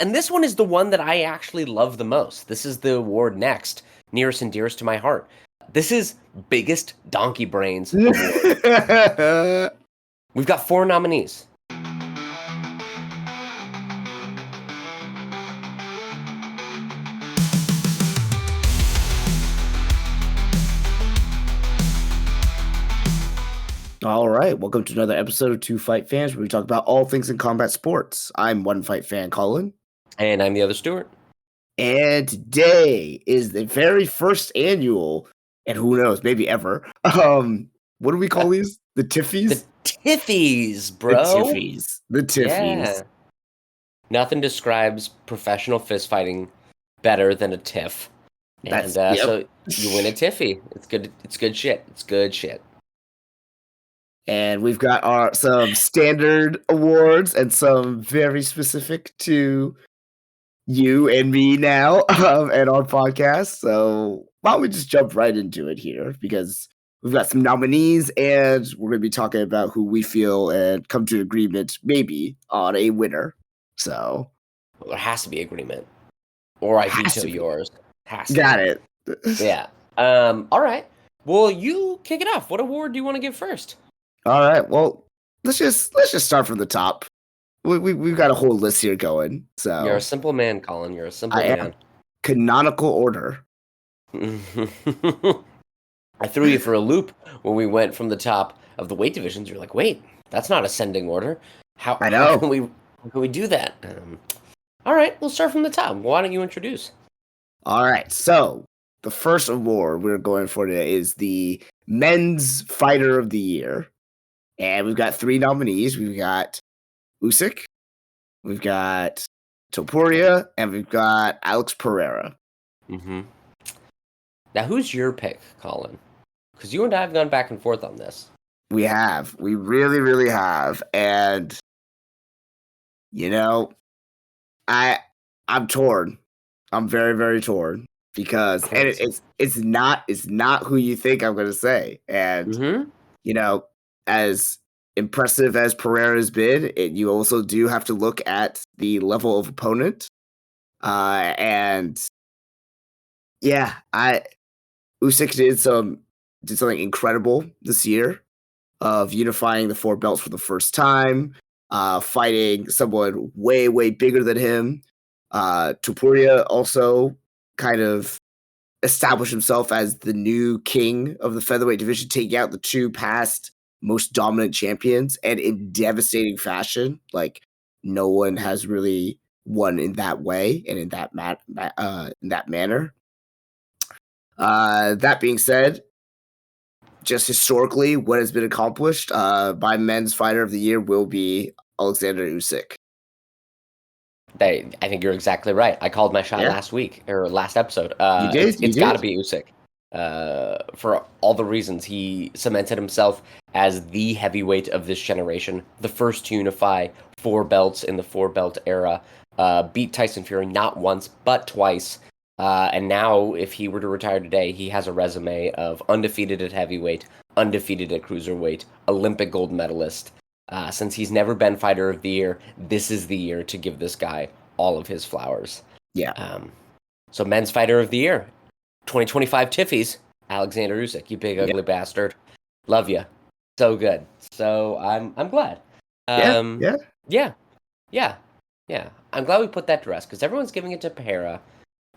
And this one is the one that I actually love the most. This is the award next, nearest and dearest to my heart. This is Biggest Donkey Brains Award. We've got 4 nominees. All right, welcome to another episode of Two Fight Fans, where we talk about all things in combat sports. I'm One Fight Fan Colin. And I'm the other Stuart. And today is the very first annual, and who knows, maybe ever. What do we call these? The Tiffys? The Tiffys, bro. The Tiffys. Yeah. Nothing describes professional fist fighting better than a tiff. And so you win a Tiffy. It's good. It's good shit. It's good shit. And we've got some standard awards and some very specific to you and me now and our podcast. So why don't we just jump right into it here, because we've got some nominees and we're going to be talking about who we feel and come to an agreement maybe on a winner. So there has to be agreement, or I veto yours. Got it. Yeah. All right. Well, you kick it off. What award do you want to give first? All right. Well, let's just start from the top. We've got a whole list here going. So you're a simple man, Colin. You're a simple man. Canonical order. I threw you for a loop when we went from the top of the weight divisions. You're like, wait, that's not ascending order. How can we do that? All right, we'll start from the top. Why don't you introduce? All right. So the first award we're going for today is the Men's Fighter of the Year. And we've got 3 nominees. We've got Usyk, we've got Topuria, and we've got Alex Pereira. Mm-hmm. Now, who's your pick, Colin? Because you and I have gone back and forth on this. We have. We really, really have. And, I'm torn. I'm very, very torn. Because it's not who you think I'm going to say. And, as impressive as Pereira's been, you also do have to look at the level of opponent. Usyk did something incredible this year of unifying the 4 belts for the first time, fighting someone way, way bigger than him. Topuria also kind of established himself as the new king of the featherweight division, taking out the 2 past most dominant champions, and in devastating fashion. Like, no one has really won in that way and in that manner. That being said, just historically, what has been accomplished by Men's Fighter of the Year will be Alexander Usyk. I think you're exactly right. I called my shot last week, or last episode. You did? It's got to be Usyk. For all the reasons. He cemented himself as the heavyweight of this generation, the first to unify 4 belts in the 4-belt era, beat Tyson Fury not once, but twice, and now, if he were to retire today, he has a resume of undefeated at heavyweight, undefeated at cruiserweight, Olympic gold medalist. Since he's never been Fighter of the Year, this is the year to give this guy all of his flowers. Yeah. So Men's Fighter of the Year, 2025 Tiffys, Alexander Usyk, you big ugly bastard. Love you. So good. So I'm glad. Yeah. I'm glad we put that to rest, because everyone's giving it to Pereira,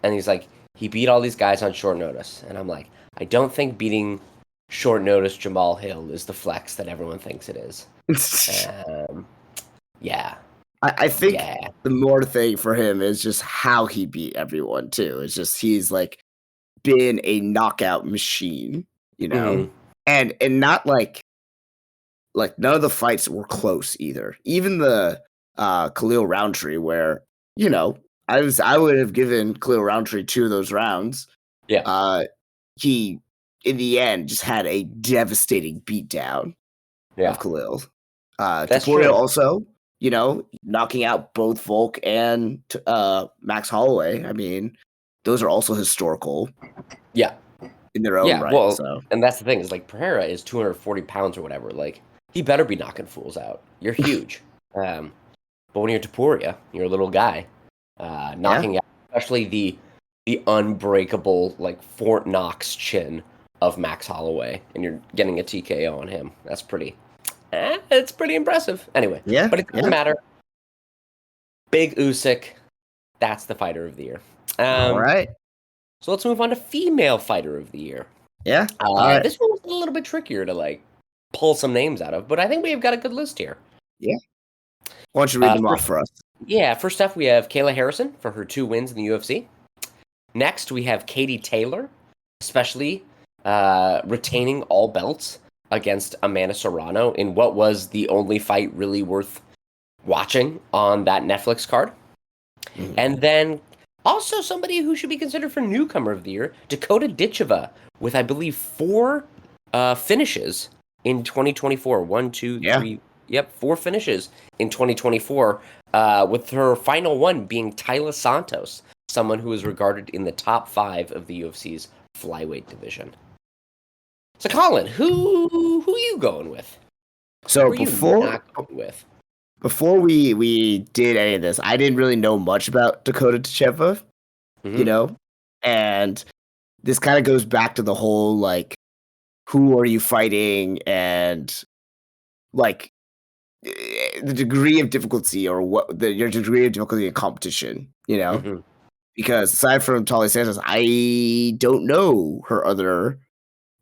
and he's like, he beat all these guys on short notice, and I'm like, I don't think beating short notice Jamal Hill is the flex that everyone thinks it is. I think the more thing for him is just how he beat everyone too. It's just he's like been a knockout machine, and not like none of the fights were close either. Even the Khalil Roundtree, where I would have given Khalil Roundtree 2 of those rounds. Yeah. He in the end just had a devastating beatdown of Khalil. That's Topuria true. also, knocking out both Volk and Max Holloway. I mean, those are also historical. Yeah. In their own right. Well, so. And that's the thing, is like, Pereira is 240 pounds or whatever. Like, he better be knocking fools out. You're huge. But when you're Topuria, you're a little guy. knocking out especially the unbreakable like Fort Knox chin of Max Holloway, and you're getting a TKO on him. That's it's pretty impressive. Anyway, Yeah, but it doesn't matter. Big Usyk, that's the fighter of the year. All right. So let's move on to female fighter of the year. Yeah. All right. This one was a little bit trickier to like pull some names out of, but I think we've got a good list here. Yeah. Why don't you read them off for us? Yeah, first off, we have Kayla Harrison for her 2 wins in the UFC. Next, we have Katie Taylor, especially retaining all belts against Amanda Serrano in what was the only fight really worth watching on that Netflix card. Mm-hmm. And then also somebody who should be considered for newcomer of the year, Dakota Ditcheva, with I believe 4 finishes in 2024. 1, 2, 3. Yep, 4 finishes in 2024, with her final one being Tyler Santos, someone who is regarded in the top 5 of the UFC's flyweight division. So, Colin, who are you going with? So before we did any of this, I didn't really know much about Dakota Ditcheva, you know, and this kind of goes back to the whole like, who are you fighting, and like the degree of difficulty or your degree of difficulty in competition, you know, because aside from Taila Santos, I don't know her other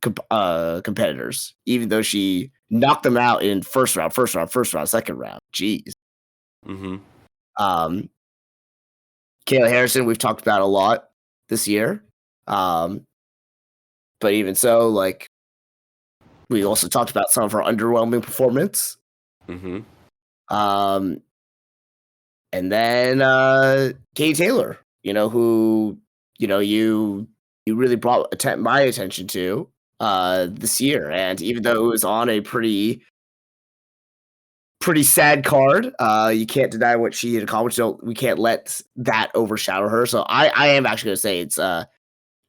competitors, even though she knocked them out in first round, second round. Jeez. Kayla Harrison, we've talked about a lot this year. But even so, like, we also talked about some of her underwhelming performance. And then Katie Taylor, you know, who, you know, you really brought my attention to this year. And even though it was on a pretty sad card, you can't deny what she had accomplished. So we can't let that overshadow her. So I am actually going to say it's a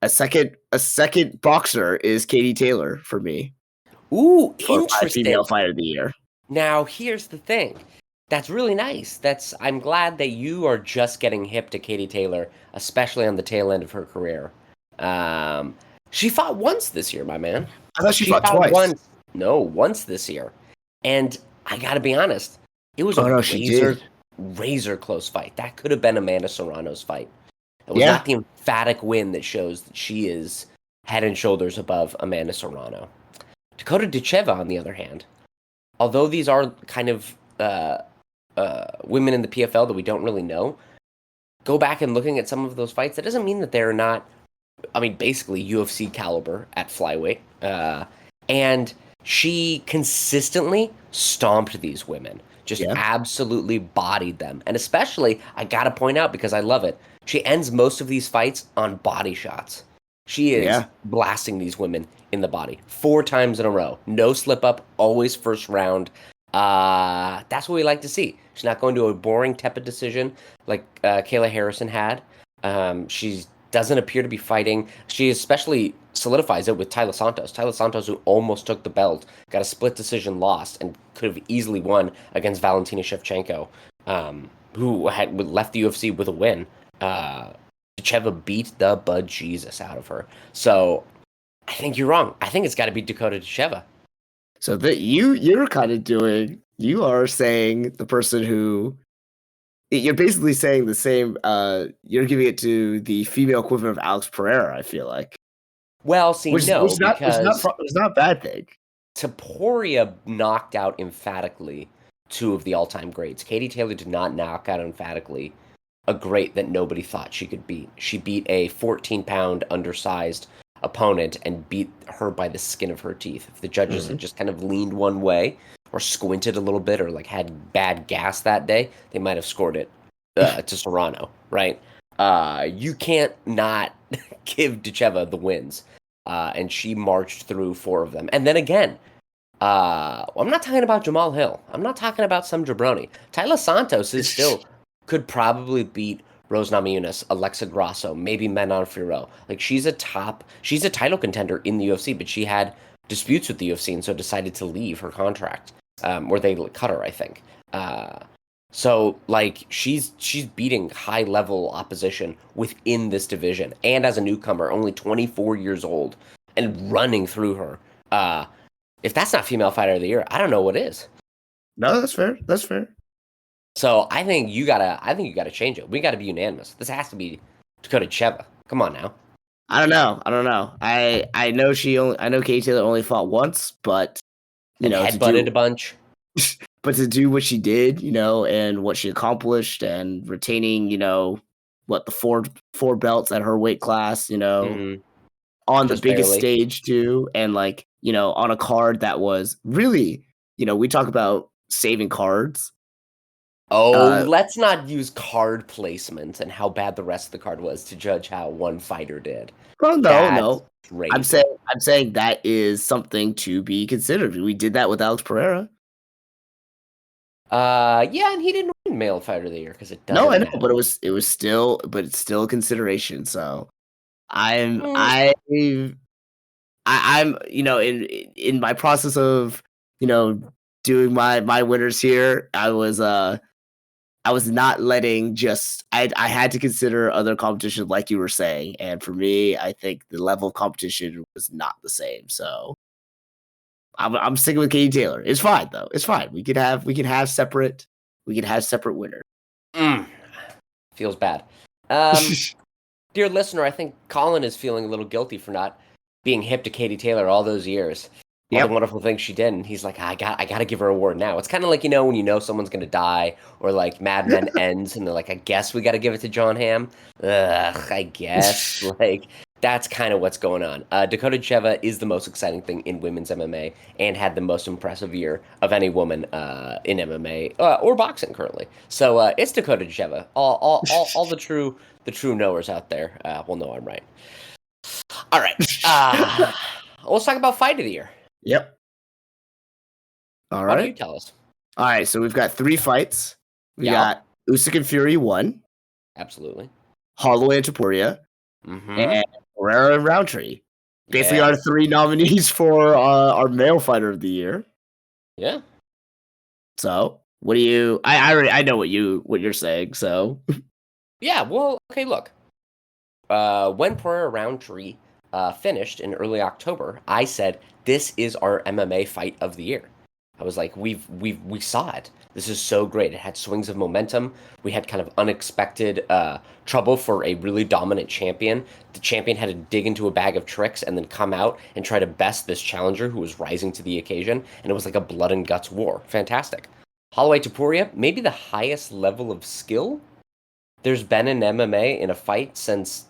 second boxer is Katie Taylor for me. Ooh, for interesting. Female fighter of the year. Now, here's the thing. That's really nice. I'm glad that you are just getting hip to Katie Taylor, especially on the tail end of her career. She fought once this year, my man. I thought she fought twice. Once this year. And I gotta be honest, it was a razor close fight. That could have been Amanda Serrano's fight. It was not the emphatic win that shows that she is head and shoulders above Amanda Serrano. Dakota Ditcheva, on the other hand, although these are kind of women in the PFL that we don't really know, go back and looking at some of those fights, that doesn't mean that they're not, I mean, basically UFC caliber at flyweight. And she consistently stomped these women, just absolutely bodied them. And especially, I got to point out, because I love it, she ends most of these fights on body shots. She is blasting these women in the body 4 times in a row. No slip up, always first round. That's what we like to see. She's not going to a boring, tepid decision like Kayla Harrison had. She doesn't appear to be fighting. She especially solidifies it with Taila Santos. Taila Santos, who almost took the belt, got a split decision, lost, and could have easily won against Valentina Shevchenko, who had left the UFC with a win. Ditcheva beat the bejesus out of her. So I think you're wrong. I think it's got to be Dakota Ditcheva. So that you're kind of doing, you are saying the person who, you're basically saying the same, you're giving it to the female equivalent of Alex Pereira, I feel like. Well, see, because it's not a bad thing. Topuria knocked out emphatically 2 of the all-time greats. Katie Taylor did not knock out emphatically a great that nobody thought she could beat. She beat a 14-pound undersized opponent and beat her by the skin of her teeth. If the judges had just kind of leaned one way or squinted a little bit or like had bad gas that day, they might have scored it to Serrano, right? You can't not give Ditcheva the wins. And she marched through 4 of them. And then again, I'm not talking about Jamal Hill. I'm not talking about some jabroni. Taila Santos is still could probably beat Rose Namajunas, Alexa Grasso, maybe Manon Fiorot. Like, she's a title contender in the UFC, but she had disputes with the UFC and so decided to leave her contract, or they cut her, I think. So like she's beating high level opposition within this division, and as a newcomer, only 24 years old, and running through her. Uh, if that's not female fighter of the year, I don't know what is. No, that's fair. That's fair. So I think you gotta change it. We gotta be unanimous. This has to be Dakota Cheva. Come on now. I don't know. I don't know. I know I know Katie Taylor only fought once, but And to headbutted a do bunch. but to do what she did, and what she accomplished and retaining, what the four belts at her weight class, Hmm. on the Just biggest barely. stage too, and like, on a card that was really, we talk about saving cards. Oh, Uh let's not use card placement and how bad the rest of the card was to judge how one fighter did. well, no, That's no. I'm saying crazy. I'm saying that is something to be considered. We did that with Alex Pereira. Yeah, and he didn't win male fighter of the year because it No, I doesn't know, matter. but it's still a consideration. So I'm Mm, I'm in my process of doing my winners here. I was not letting just I had to consider other competition like you were saying, and for me, I think the level of competition was not the same. So I'm sticking with Katie Taylor. It's fine though. It's fine. We can have separate winners. mm, feels bad. Um, Dear listener, I think Colin is feeling a little guilty for not being hip to Katie Taylor all those years, all the Yep. wonderful things she did, and he's like, I gotta give her a award now. It's kind of like when you know someone's gonna die, or like Mad Men ends, and they're like, I guess we gotta give it to John Hamm. Ugh, I guess like that's kind of what's going on. Dakota Cheva is the most exciting thing in women's MMA, and had the most impressive year of any woman in MMA or boxing currently. So it's Dakota Cheva. All the true knowers out there will know I'm right. All right. Let's talk about fight of the year. Yep. All Why don't you right. tell us? All right. So we've got three fights. We Yup. got Usyk and Fury 1, Absolutely. Holloway and Taporia, Mm-hmm. and Herrera and Roundtree. Basically, Yeah. our three nominees for our male fighter of the year. Yeah. So, what do you? I know what you're saying. So, Yeah. Well, okay, look. When Pereira Roundtree finished in early October, I said this is our MMA fight of the year. I was like, we saw it. This is so great. It had swings of momentum. We had kind of unexpected trouble for a really dominant champion. The champion had to dig into a bag of tricks and then come out and try to best this challenger who was rising to the occasion. And it was like a blood and guts war. Fantastic. Holloway Topuria, maybe the highest level of skill there's been in MMA in a fight since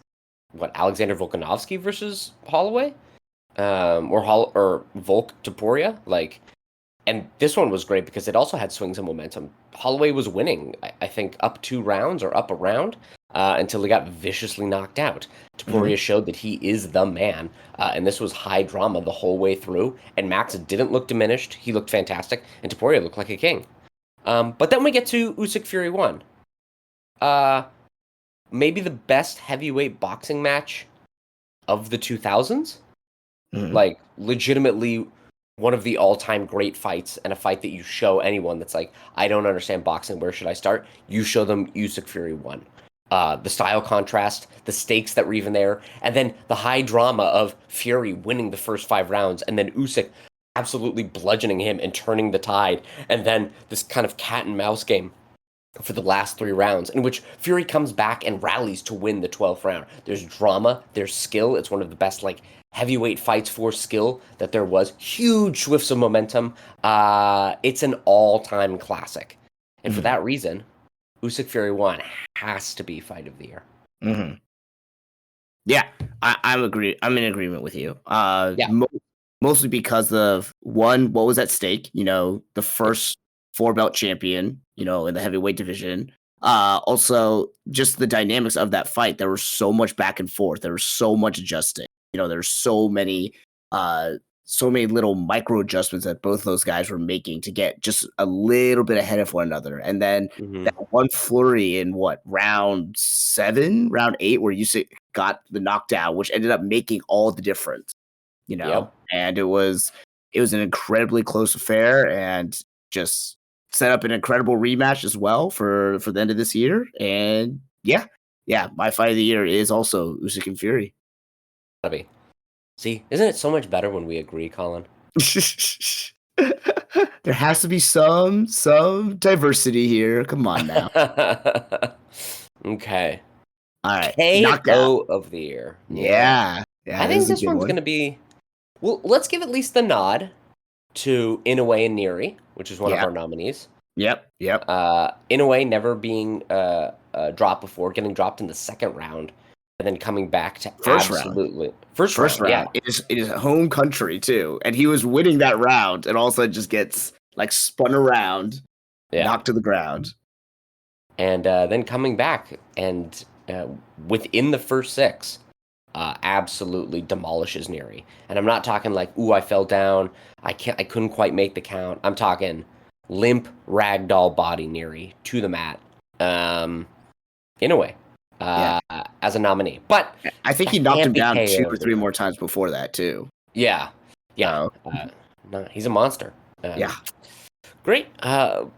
what Alexander Volkanovski versus Holloway, or Volk Topuria. Like, and this one was great because it also had swings and momentum. Holloway was winning, I think, up 2 rounds or up a round until he got viciously knocked out. Topuria Mhm. showed that he is the man, and this was high drama the whole way through. And Max didn't look diminished; he looked fantastic, and Topuria looked like a king. But then we get to Usyk Fury 1. Uh, Maybe the best heavyweight boxing match of the 2000s. Mhm. Like, legitimately one of the all-time great fights, and a fight that you show anyone that's like, I don't understand boxing, where should I start? You show them Usyk Fury 1. The style contrast, the stakes that were even there, and then the high drama of Fury winning the first 5 rounds, and then Usyk absolutely bludgeoning him and turning the tide, and then this kind of cat and mouse game for the last 3 rounds, in which Fury comes back and rallies to win the 12th round. There's drama, there's skill. It's one of the best like heavyweight fights for skill that there was. Huge swifts of momentum. It's an all-time classic, and for Mhm. that reason, Usyk Fury 1 has to be fight of the year. Mhm. Yeah, I'm in agreement with you. Yeah. Mostly because of one, what was at stake. The Yep. first four belt champion. In the heavyweight division. Also, just the dynamics of that fight. There was so much back and forth. There was so much adjusting. There's uh, so many little micro adjustments that both those guys were making to get just a little bit ahead of one another. And then that Hmm. one flurry in what round 7, round 8, where you got the knockdown, which ended up making all the difference. Yep. And it was an incredibly close affair, and just set up an incredible rematch as well for the end of this year. And yeah, my fight of the year is also Usyk and Fury. Gotta be. See, isn't it so much better when we agree, Colin? There has to be some diversity here. Come on now. Okay. All right, knockout. KO of the year. Yeah, I this think is a this good one's one. going to be. Well, let's give at least the nod to Inoue and Neri, which is one of Yeah. our nominees. Yep. Inoue never being dropped before, getting dropped in the second round, and then coming back to First round. First round. Yeah. It is home country too, and he was winning that round, and all of a sudden just gets like spun around, knocked to the ground, and then coming back and within the first 6. Absolutely demolishes Neri. And I'm not talking like, ooh, I fell down. I couldn't quite make the count. I'm talking limp ragdoll body Neri to the mat. In a way. As a nominee. But I think he knocked him down 2 or 3 KO'd. more times before that too. Yeah. No, he's a monster. Great. Tell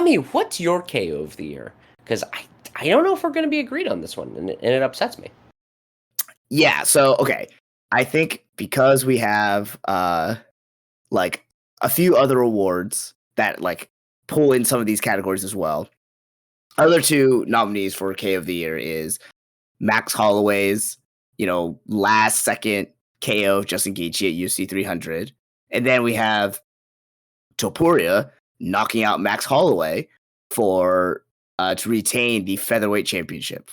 me, what's your KO of the year? Because I don't know if we're going to be agreed on this one, and it upsets me. Yeah, so okay. I think because we have like a few other awards that like pull in some of these categories as well. Other 2 nominees for KO of the year is Max Holloway's, last second KO of Justin Gaethje at UFC 300. And then we have Topuria knocking out Max Holloway for to retain the featherweight championship.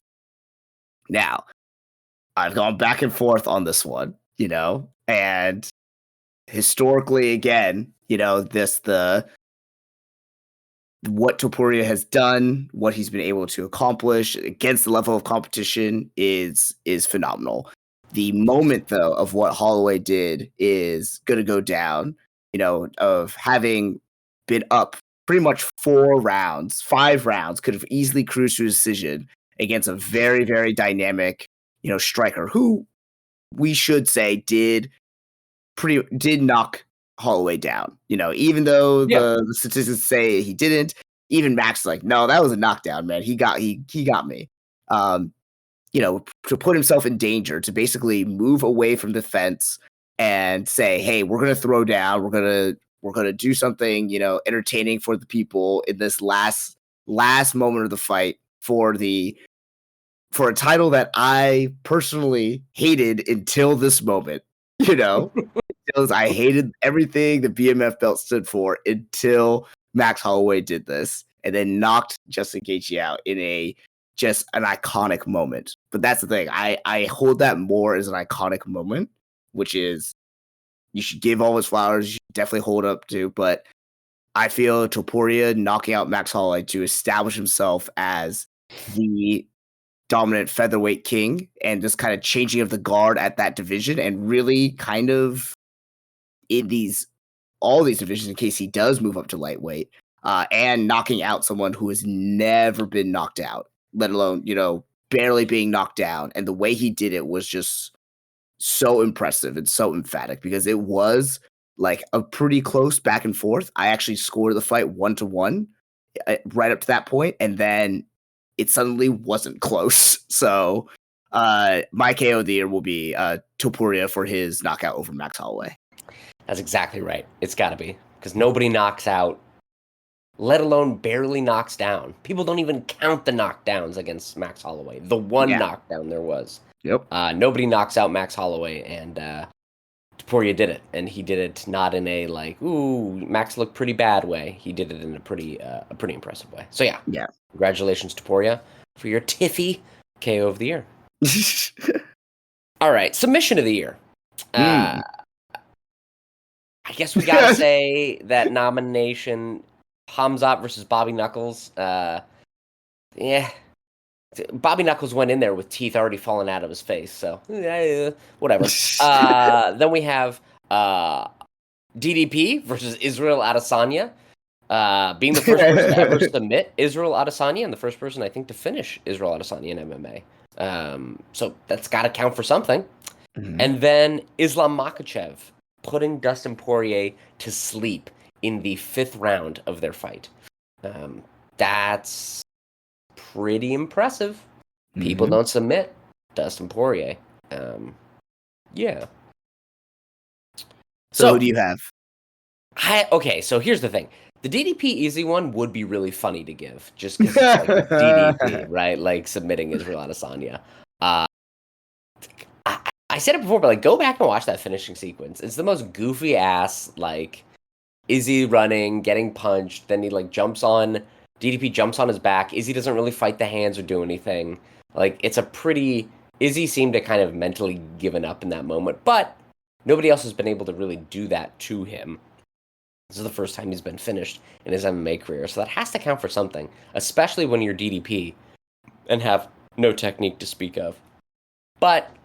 Now, I've gone back and forth on this one, and historically, again, what Topuria has done, what he's been able to accomplish against the level of competition is phenomenal. The moment, though, of what Holloway did is going to go down, of having been up pretty much 4 rounds, 5 rounds, could have easily cruised to a decision against a very, very dynamic, striker who we should say did knock Holloway down. Even though the statistics say he didn't, even Max is like, no, that was a knockdown, man. He got me. To put himself in danger, to basically move away from the fence and say, hey, we're gonna throw down, we're gonna do something, entertaining for the people in this last moment of the fight for a title that I personally hated until this moment. I hated everything the BMF belt stood for until Max Holloway did this, and then knocked Justin Gaethje out in just an iconic moment. But that's the thing. I hold that more as an iconic moment, which is you should give all his flowers. You should definitely hold up to. But I feel Topuria knocking out Max Holloway to establish himself as the dominant featherweight king and just kind of changing of the guard at that division and really kind of in all these divisions in case he does move up to lightweight and knocking out someone who has never been knocked out, let alone, barely being knocked down. And the way he did it was just so impressive and so emphatic because it was like a pretty close back and forth. I actually scored the fight 1-1 right up to that point, and then it suddenly wasn't close. So my KO of the year will be Topuria for his knockout over Max Holloway. That's exactly right. It's got to be. Because nobody knocks out, let alone barely knocks down. People don't even count the knockdowns against Max Holloway. The one knockdown there was. Yep. Nobody knocks out Max Holloway, and Topuria did it. And he did it not in a, like, ooh, Max looked pretty bad way. He did it in a pretty impressive way. So, yeah. Congratulations, Topuria, for your Tiffy KO of the year. All right, submission of the year. I guess we gotta say that nomination, Hamzat versus Bobby Knuckles. Bobby Knuckles went in there with teeth already falling out of his face, so whatever. Then we have DDP versus Israel Adesanya, being the first person to ever submit Israel Adesanya and the first person, I think, to finish Israel Adesanya in MMA. So that's got to count for something. Mm-hmm. And then Islam Makhachev putting Dustin Poirier to sleep in the 5th round of their fight. Um, that's pretty impressive. People Hmm. don't submit Dustin Poirier. Um, yeah. So who do So you have? okay, so here's the thing. The DDP easy one would be really funny to give, just because it's like DDP, right? Like submitting Israel Adesanya. Uh, I said it before, but like go back and watch that finishing sequence. It's the most goofy ass like Izzy running, getting punched, then he like jumps on DDP jumps on his back. Izzy doesn't really fight the hands or do anything. Like it's a pretty Izzy seemed to kind of mentally given up in that moment, but nobody else has been able to really do that to him. This is the first time he's been finished in his MMA career, so that has to count for something, especially when you're DDP and have no technique to speak of. But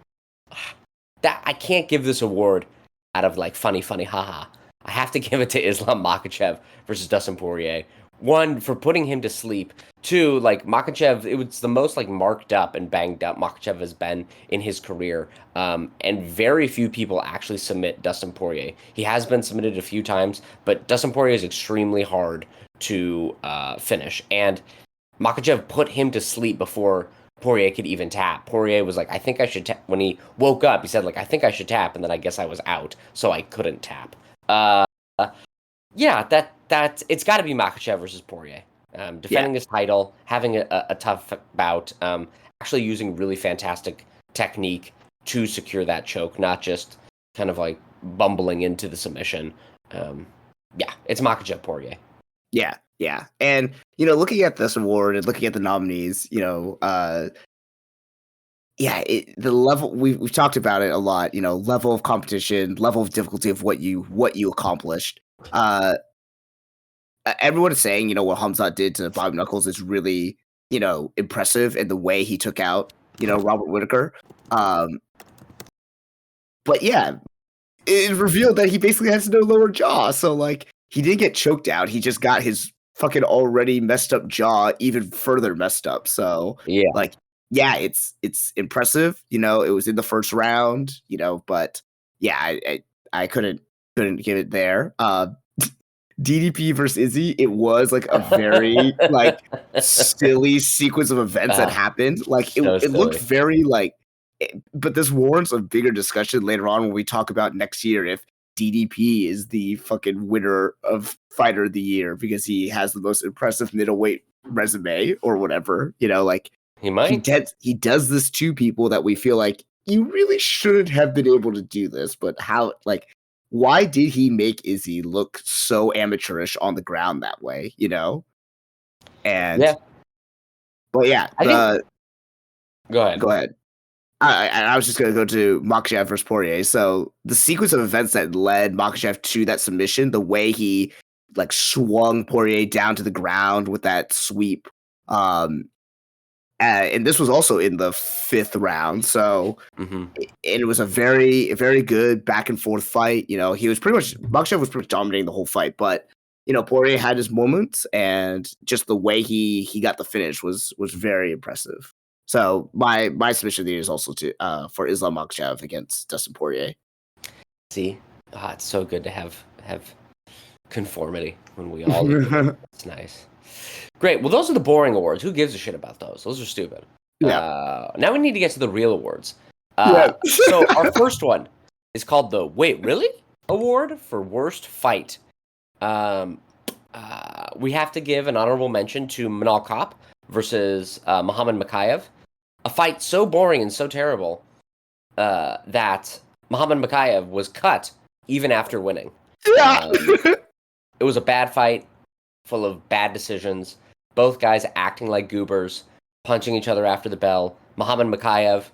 that I can't give this award out of like funny, haha. I have to give it to Islam Makhachev versus Dustin Poirier. One, for putting him to sleep. Two, like Makhachev, it was the most like marked up and banged up Makhachev has been in his career. And very few people actually submit Dustin Poirier. He has been submitted a few times, but Dustin Poirier is extremely hard to finish. And Makhachev put him to sleep before Poirier could even tap. Poirier was like, I think I should tap. When he woke up, he said, like, I think I should tap. And then I guess I was out, so I couldn't tap. Uh, yeah, it's got to be Makhachev versus Poirier. Yeah, Defending his title, having a tough bout, actually using really fantastic technique to secure that choke, not just kind of like bumbling into the submission. Um, yeah, it's Makhachev Poirier. yeah. And looking at this award and looking at the nominees, yeah, the level we've talked about it a lot. Level of competition, level of difficulty of what you accomplished. Uh, Everyone is saying, what Hamzat did to Bobby Knuckles is really, impressive, and the way he took out, Robert Whitaker. Um, but yeah, it revealed that he basically has no lower jaw. So like he didn't get choked out. He just got his fucking already messed up jaw even further messed up. So Yeah. like yeah, it's impressive. It was in the first round, but yeah, I couldn't give it there. DDP versus Izzy, it was like a very like silly sequence of events that Ah, happened. Like it, so it looked silly. very like but this warrants a bigger discussion later on when we talk about next year if DDP is the fucking winner of fighter of the year because he has the most impressive middleweight resume or whatever. Like He he might. does this to people that we feel like you really shouldn't have been able to do this, but how like why did he make Izzy look so amateurish on the ground that way? And Yeah. but yeah, I think. Go ahead. go ahead. I was just gonna go to Makhachev versus Poirier. So the sequence of events that led Makhachev to that submission, the way he like swung Poirier down to the ground with that sweep, and this was also in the fifth round. So Hmm. it was a very good back and forth fight. He was pretty much Makhachev was pretty much dominating the whole fight, but Poirier had his moments, and just the way he got the finish was very impressive. So my submission of the year is also to for Islam Makhachev against Dustin Poirier. See, it's so good to have conformity when we all agree. It's nice. Great. Well, those are the boring awards. Who gives a shit about those? Those are stupid. Yeah. Now we need to get to the real awards. Yeah. So our first one is called the Wait Really Award for Worst Fight. Um, we have to give an honorable mention to Manal Kopp versus Muhammad Makayev. A fight so boring and so terrible that Muhammad Makayev was cut even after winning. Yeah. Um, it was a bad fight, full of bad decisions. Both guys acting like goobers, punching each other after the bell. Muhammad Makayev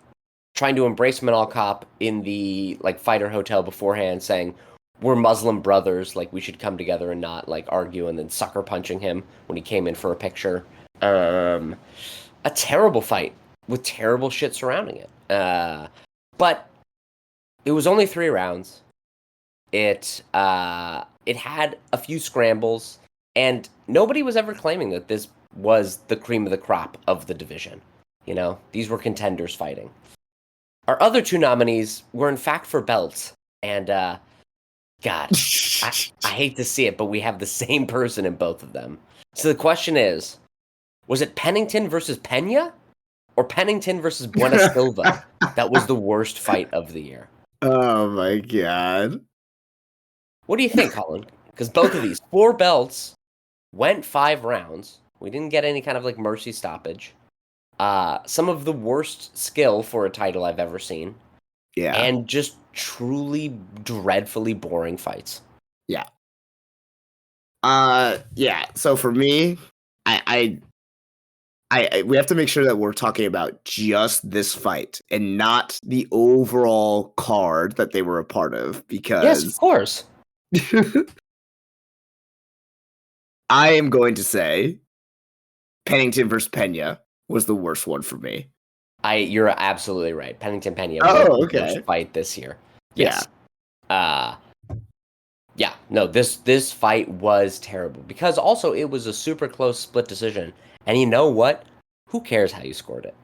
trying to embrace Manal Kopp in the like fighter hotel beforehand, saying we're Muslim brothers, like we should come together and not like argue, and then sucker punching him when he came in for a picture. Um, a terrible fight with terrible shit surrounding it. But it was only 3 rounds. It had a few scrambles, and nobody was ever claiming that this was the cream of the crop of the division. These were contenders fighting. Our other two nominees were in fact for belts, and God, I hate to see it, but we have the same person in both of them. So the question is, was it Pennington versus Pena or Pennington versus Buena Silva that was the worst fight of the year? Oh my god. What do you think, Colin? Because both of these 4 belts went 5 rounds. We didn't get any kind of like mercy stoppage. Some of the worst skill for a title I've ever seen, Yeah. and just truly dreadfully boring fights. Yeah. Yeah. So for me, we have to make sure that we're talking about just this fight and not the overall card that they were a part of, Yes, of because course. I am going to say Pennington versus Pena was the worst one for me. You're absolutely right. Pennington Pena was Oh, the worst okay. fight this year. Yeah. Yes. Uh yeah, no, this fight was terrible because also it was a super close split decision. And you know what? Who cares how you scored it?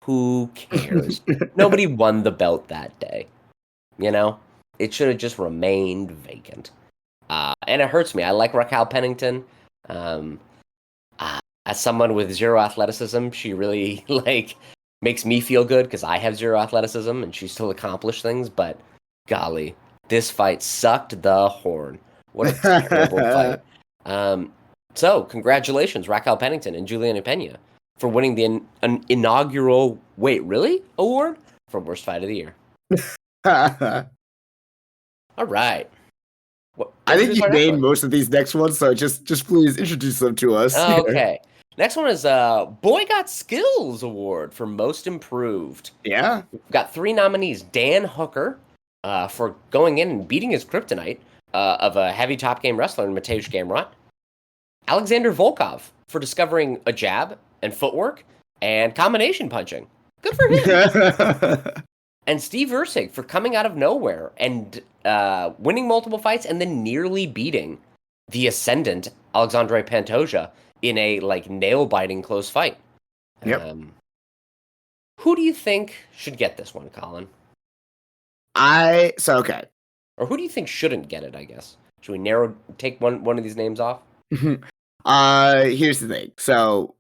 Who cares? Nobody won the belt that day. You know? It should have just remained vacant. And it hurts me. I like Raquel Pennington. Um, as someone with zero athleticism, she really like makes me feel good because I have zero athleticism and she still accomplished things. But golly, this fight sucked the horn. What a terrible fight. Um, so congratulations, Raquel Pennington and Juliana Pena for winning the an inaugural Wait, really? Award for worst fight of the year. All right. What I should we think do you with our next named one? most of these next ones, so just please introduce them to us. Oh, okay. Next one is Boy Got Skills Award for Most Improved. Yeah. We've got 3 nominees. Dan Hooker for going in and beating his kryptonite of a heavy top game wrestler, Mateusz Gamrot. Alexander Volkov for discovering a jab and footwork and combination punching. Good for him. And Steve Ursig for coming out of nowhere and winning multiple fights and then nearly beating the ascendant Alexandre Pantoja in a like nail-biting close fight. Yep. Who do you think should get this one, Colin? Okay. Or who do you think shouldn't get it, I guess? Should we take one of these names off? Here's the thing. So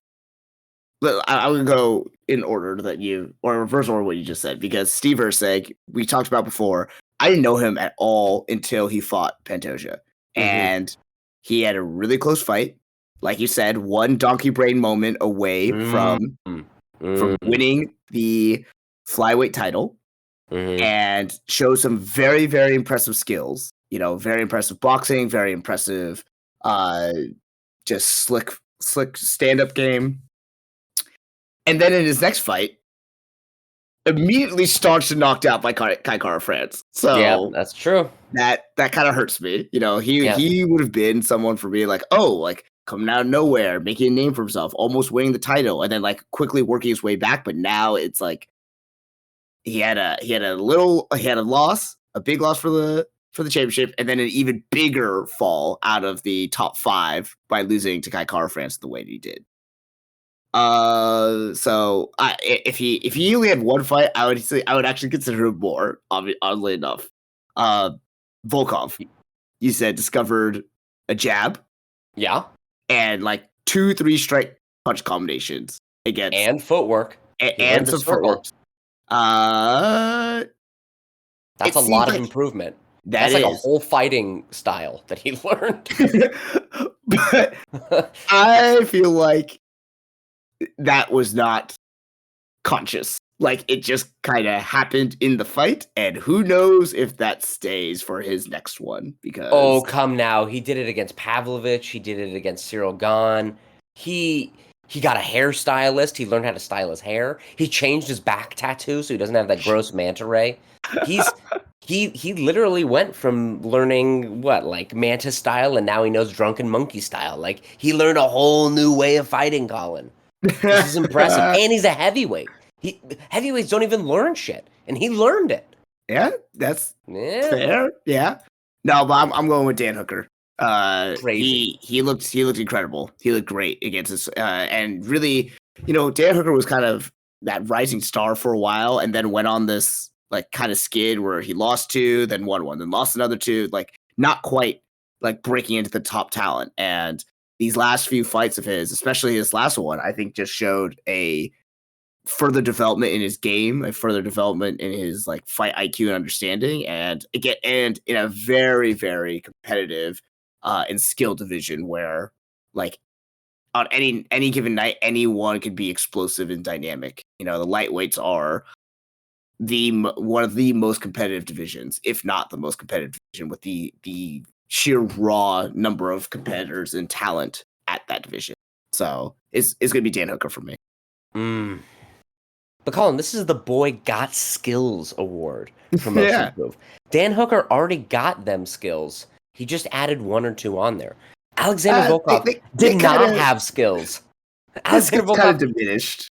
I would go in order that or reverse order what you just said, because Steve Ursig, we talked about before, I didn't know him at all until he fought Pantoja. And he had a really close fight. Like you said, one donkey brain moment away from winning the flyweight title, and showed some very, very impressive skills. Very impressive boxing, very impressive, just slick stand-up game. And then in his next fight, immediately staunched and knocked out by Kai Kara-France. So yeah, that's true. That kind of hurts me. He would have been someone for me, like, coming out of nowhere, making a name for himself, almost winning the title, and then like quickly working his way back. But now it's like he had a loss, a big loss for the championship, and then an even bigger fall out of the top 5 by losing to Kai Kara-France the way that he did. So if he only had one fight, I would actually consider him more. Oddly enough, Volkov, you said, discovered a jab, yeah, and like 2-3 strike punch combinations against, and footwork, and some footwork. That's a lot of improvement. That's like a whole fighting style that he learned. But I feel like that was not conscious. Like, it just kind of happened in the fight, and who knows if that stays for his next one, because come now. He did it against Pavlovich. He did it against Cyril Gahn. He got a hairstylist. He learned how to style his hair. He changed his back tattoo so he doesn't have that gross manta ray. He literally went from learning manta style, and now he knows drunken monkey style. Like, he learned a whole new way of fighting, Colin. This is impressive. And he's a heavyweight. Heavyweights don't even learn shit, and he learned it. Yeah, that's fair. Yeah. No, but I'm going with Dan Hooker. Crazy. He looked incredible. He looked great against us. And really, Dan Hooker was kind of that rising star for a while, and then went on this like kind of skid where he lost 2, then won 1, then lost another 2, like not quite like breaking into the top talent. And these last few fights of his, especially his last one, I think just showed a further development in his game, a further development in his like fight IQ and understanding, and again, and in a very, very competitive and skill division where like on any given night, anyone can be explosive and dynamic. You know, the lightweights are one of the most competitive divisions, if not the most competitive division, with the sheer raw number of competitors and talent at that division. So it's going to be Dan Hooker for me. Mm. But Colin, this is the Boy Got Skills Award for most Yeah. improved. Dan Hooker already got them skills. He just added one or two on there. Alexander Volkov did not have skills. Alexander Volkov kind of diminished.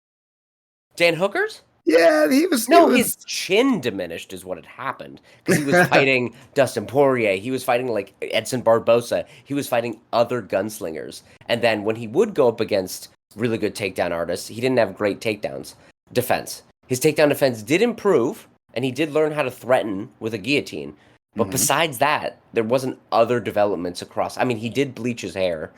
Dan Hooker's? Yeah, he was. His chin diminished is what had happened because he was fighting Dustin Poirier. He was fighting like Edson Barbosa. He was fighting other gunslingers. And then when he would go up against really good takedown artists, he didn't have great takedowns defense. His takedown defense did improve, and he did learn how to threaten with a guillotine. But besides that, there wasn't other developments across. I mean, he did bleach his hair,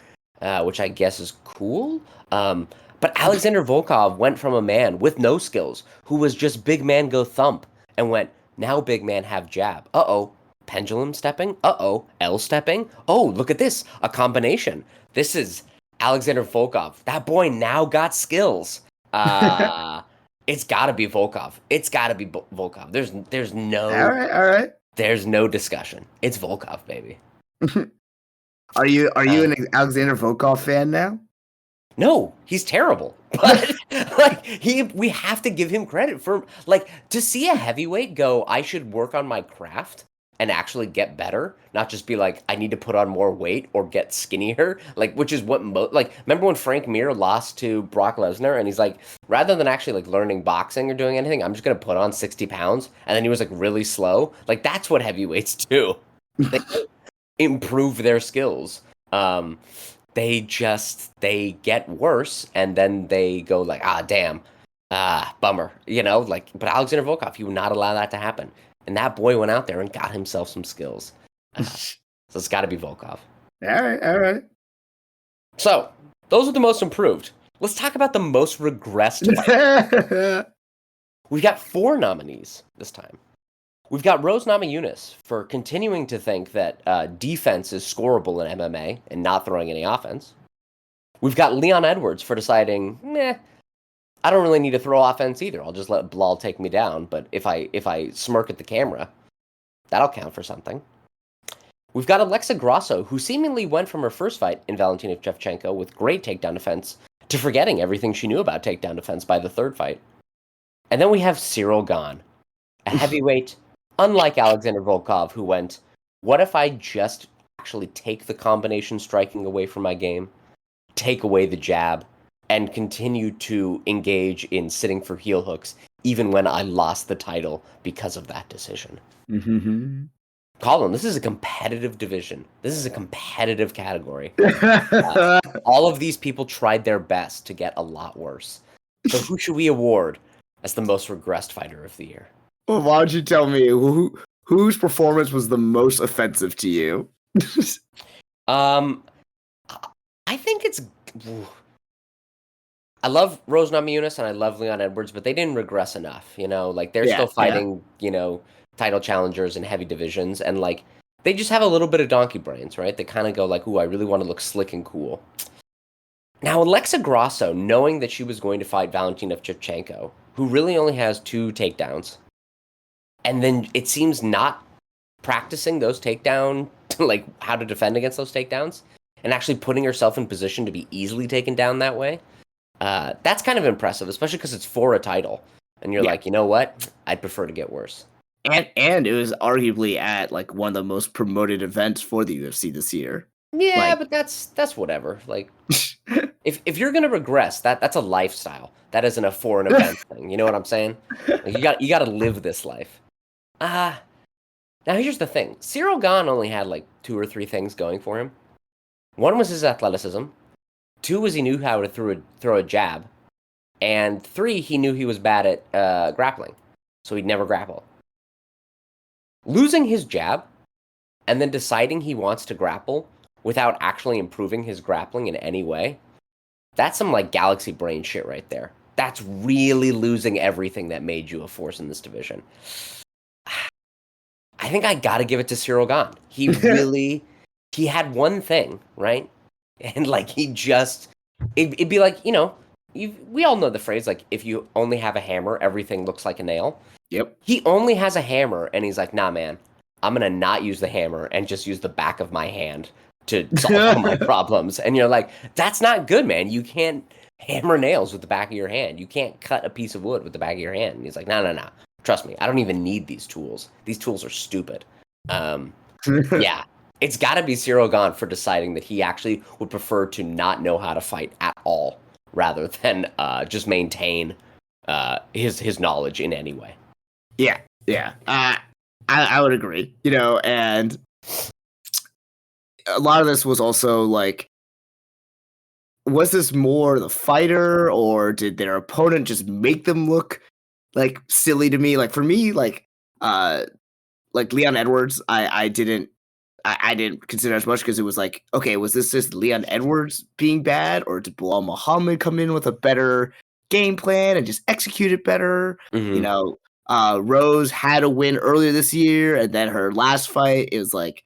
which I guess is cool. But Alexander Volkov went from a man with no skills, who was just big man go thump, and went, now big man have jab. Uh-oh, pendulum stepping. Uh-oh, L stepping. Oh, look at this, a combination. This is Alexander Volkov. That boy now got skills. It's got to be Volkov. It's got to be Volkov. There's no... All right. There's no discussion. It's Volkov, baby. Are you an Alexander Volkov fan now? No, he's terrible. But like we have to give him credit for like to see a heavyweight go, I should work on my craft and actually get better, not just be like I need to put on more weight or get skinnier, like which is what remember when Frank Mir lost to Brock Lesnar and he's like rather than actually like learning boxing or doing anything, I'm just going to put on 60 pounds and then he was like really slow. Like that's what heavyweights do. They improve their skills. They get worse and then they go like, damn, bummer, but Alexander Volkov, he would not allow that to happen. And that boy went out there and got himself some skills. So it's got to be Volkov. All right. So those are the most improved. Let's talk about the most regressed fight. We've got 4 nominees this time. We've got Rose Namajunas for continuing to think that defense is scoreable in MMA and not throwing any offense. We've got Leon Edwards for deciding, I don't really need to throw offense either. I'll just let Blal take me down. But if I smirk at the camera, that'll count for something. We've got Alexa Grasso, who seemingly went from her first fight in Valentina Shevchenko with great takedown defense to forgetting everything she knew about takedown defense by the 3rd fight. And then we have Cyril Gane, a heavyweight, unlike Alexander Volkov, who went, what if I just actually take the combination striking away from my game, take away the jab, and continue to engage in sitting for heel hooks, even when I lost the title because of that decision. Mm-hmm. Colin, this is a competitive division. This is a competitive category. All of these people tried their best to get a lot worse. So who should we award as the most regressed fighter of the year? Well, why don't you tell me whose performance was the most offensive to you? I think it's... I love Rose Namajunas and I love Leon Edwards, but they didn't regress enough, Like, they're still fighting, title challengers in heavy divisions, and, like, they just have a little bit of donkey brains, right? They kind of go like, ooh, I really want to look slick and cool. Now, Alexa Grasso, knowing that she was going to fight Valentina Shevchenko, who really only has 2 takedowns, and then it seems not practicing those takedown, like how to defend against those takedowns, and actually putting herself in position to be easily taken down that way. That's kind of impressive, especially because it's for a title. And you're like, you know what? I'd prefer to get worse. And it was arguably at like one of the most promoted events for the UFC this year. Yeah, but that's whatever. Like, if you're gonna regress, that's a lifestyle. That isn't a foreign event thing. You know what I'm saying? Like, you got to live this life. Now here's the thing. Cyril Gane only had like 2 or 3 things going for him. One was his athleticism. 2 was he knew how to throw a jab. And 3, he knew he was bad at grappling. So he'd never grapple. Losing his jab and then deciding he wants to grapple without actually improving his grappling in any way, that's some like galaxy brain shit right there. That's really losing everything that made you a force in this division. I think I gotta give it to Cyril Gahn. He had one thing, right? And like it'd be like, we all know the phrase, like, if you only have a hammer, everything looks like a nail. Yep. He only has a hammer, and he's like, nah, man, I'm gonna not use the hammer and just use the back of my hand to solve all my problems. And you're like, that's not good, man. You can't hammer nails with the back of your hand. You can't cut a piece of wood with the back of your hand. And he's like, no, no, no. Trust me, I don't even need these tools. These tools are stupid. Yeah, it's got to be Cyril Gahn for deciding that he actually would prefer to not know how to fight at all rather than just maintain his knowledge in any way. Yeah, yeah. I would agree. And a lot of this was also like, was this more the fighter, or did their opponent just make them look like silly to me? Like for me, like Leon Edwards, I didn't consider as much, because it was like, okay, was this just Leon Edwards being bad, or did Bilal Muhammad come in with a better game plan and just execute it better? Rose had a win earlier this year, and then her last fight is like,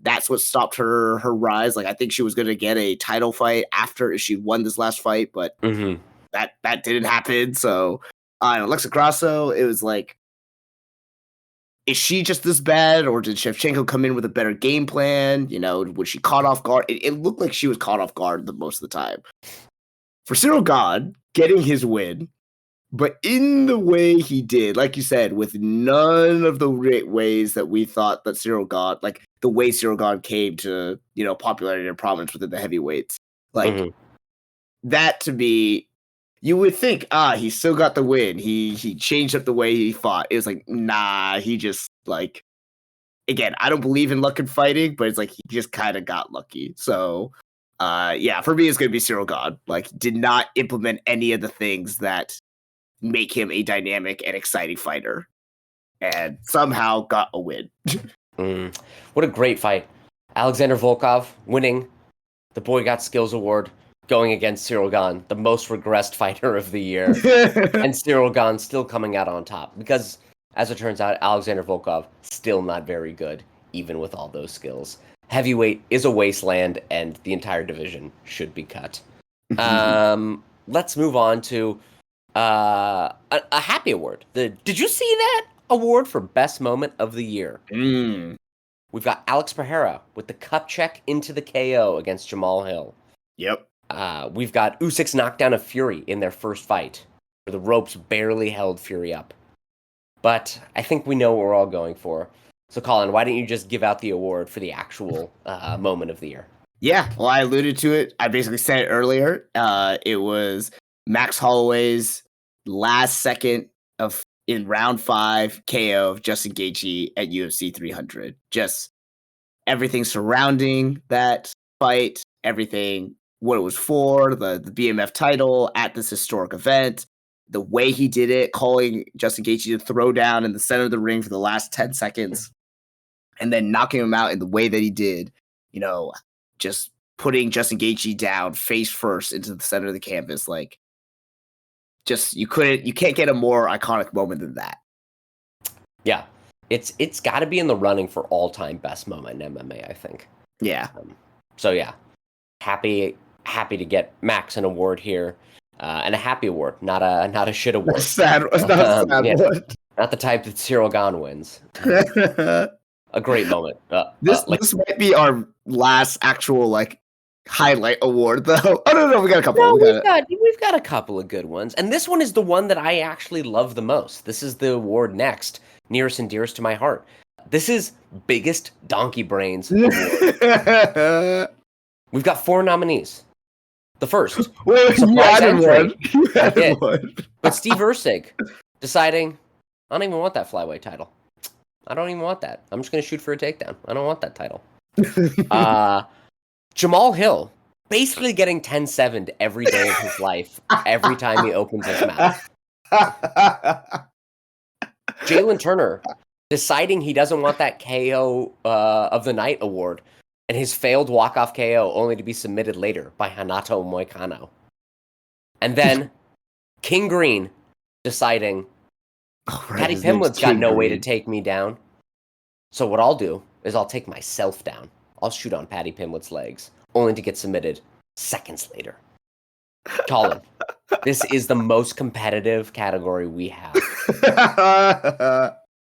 that's what stopped her rise. Like, I think she was going to get a title fight after she won this last fight, but that didn't happen. So Alexa Grasso, it was like, is she just this bad, or did Shevchenko come in with a better game plan? Was she caught off guard? It looked like she was caught off guard the most of the time. For Cyril Gahn getting his win, but in the way he did, like you said, with none of the ways that we thought that Cyril Gahn, like the way Cyril Gahn came to, popularity and prominence within the heavyweights, like that to me, you would think, he still got the win. He changed up the way he fought. It was like, nah, he just like, again, I don't believe in luck in fighting, but it's like he just kind of got lucky. So, yeah, for me, it's gonna be Cyril Gahn. Like, did not implement any of the things that make him a dynamic and exciting fighter, and somehow got a win. What a great fight. Alexander Volkov winning the Boy Got Skills Award, going against Cyril Gahn, the most regressed fighter of the year. And Cyril Gahn still coming out on top, because, as it turns out, Alexander Volkov still not very good, even with all those skills. Heavyweight is a wasteland, and the entire division should be cut. Let's move on to a happy award. Did you see that award for best moment of the year? We've got Alex Pereira with the cup check into the KO against Jamal Hill. Yep. We've got Usyk's knockdown of Fury in their first fight, where the ropes barely held Fury up. But I think we know what we're all going for. So, Colin, why don't you just give out the award for the actual moment of the year? Yeah, well, I alluded to it. I basically said it earlier. It was Max Holloway's last second in round 5 KO of Justin Gaethje at UFC 300. Just everything surrounding that fight, everything, what it was for, the BMF title at this historic event, the way he did it, calling Justin Gaethje to throw down in the center of the ring for the last 10 seconds, and then knocking him out in the way that he did, just putting Justin Gaethje down face first into the center of the canvas. Like, just, you can't get a more iconic moment than that. Yeah, it's got to be in the running for all-time best moment in MMA, I think. Yeah. So yeah, happy to get Max an award here, and a happy award, not a shit award. It's not a sad one. Not the type that Cyril Gahn wins. A great moment. This might be our last actual highlight award, though. Oh no, we got a couple. No, we've got a couple of good ones, and this one is the one that I actually love the most. This is the award next, nearest and dearest to my heart. This is biggest donkey brains award. We've got 4 nominees. The first, wait, you added one. I did. But Steve Erceg deciding, I don't even want that flyweight title. I don't even want that. I'm just going to shoot for a takedown. I don't want that title. Jamal Hill basically getting 10-7'd every day of his life, every time he opens his mouth. Jalen Turner deciding he doesn't want that KO of the night award and his failed walk-off KO only to be submitted later by Hanato Moicano. And then King Green deciding Oh, right. Paddy His name's Pimblett's got King no way to Green. take me down. So what I'll do is I'll take myself down. I'll shoot on Paddy Pimblett's legs, only to get submitted seconds later. Colin, this is the most competitive category we have.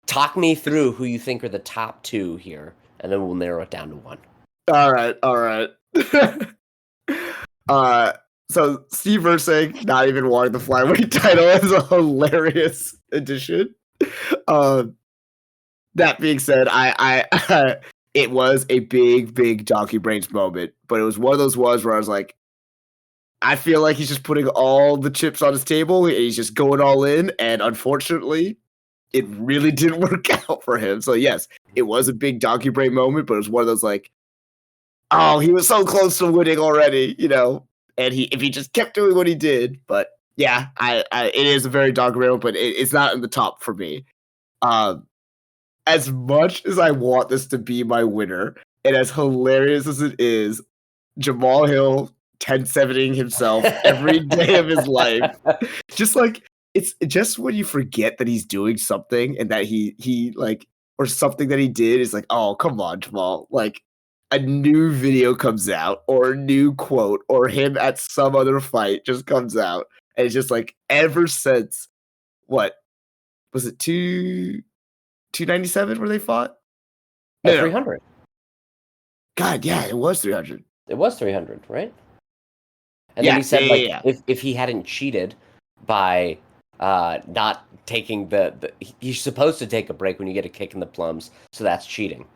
Talk me through who you think are the top two here, and then we'll narrow it down to one. All right. So Steve Erceg not even wanting the flyweight title is a hilarious addition. That being said, I it was a big donkey brains moment, but it was one of those ones where I was like, I feel like he's just putting all the chips on his table and he's just going all in, and unfortunately, it really didn't work out for him. So yes, it was a big donkey brain moment, but it was one of those like, oh, he was so close to winning already, and if he just kept doing what he did. But yeah, it is a very donkey brain moment, but it's not in the top for me. As much as I want this to be my winner, and as hilarious as it is, Jamal Hill 10-7ing himself every day of his life. Just like, it's just when you forget that he's doing something and that he like, or something that he did is like, oh, come on, Jamal. Like, a new video comes out, or a new quote, or him at some other fight just comes out. And it's just like, ever since, what was it, 297 where they fought? No. 300. God, yeah, it was 300. It was 300, right? And then he said, if he hadn't cheated by not taking he's supposed to take a break when you get a kick in the plums, so that's cheating.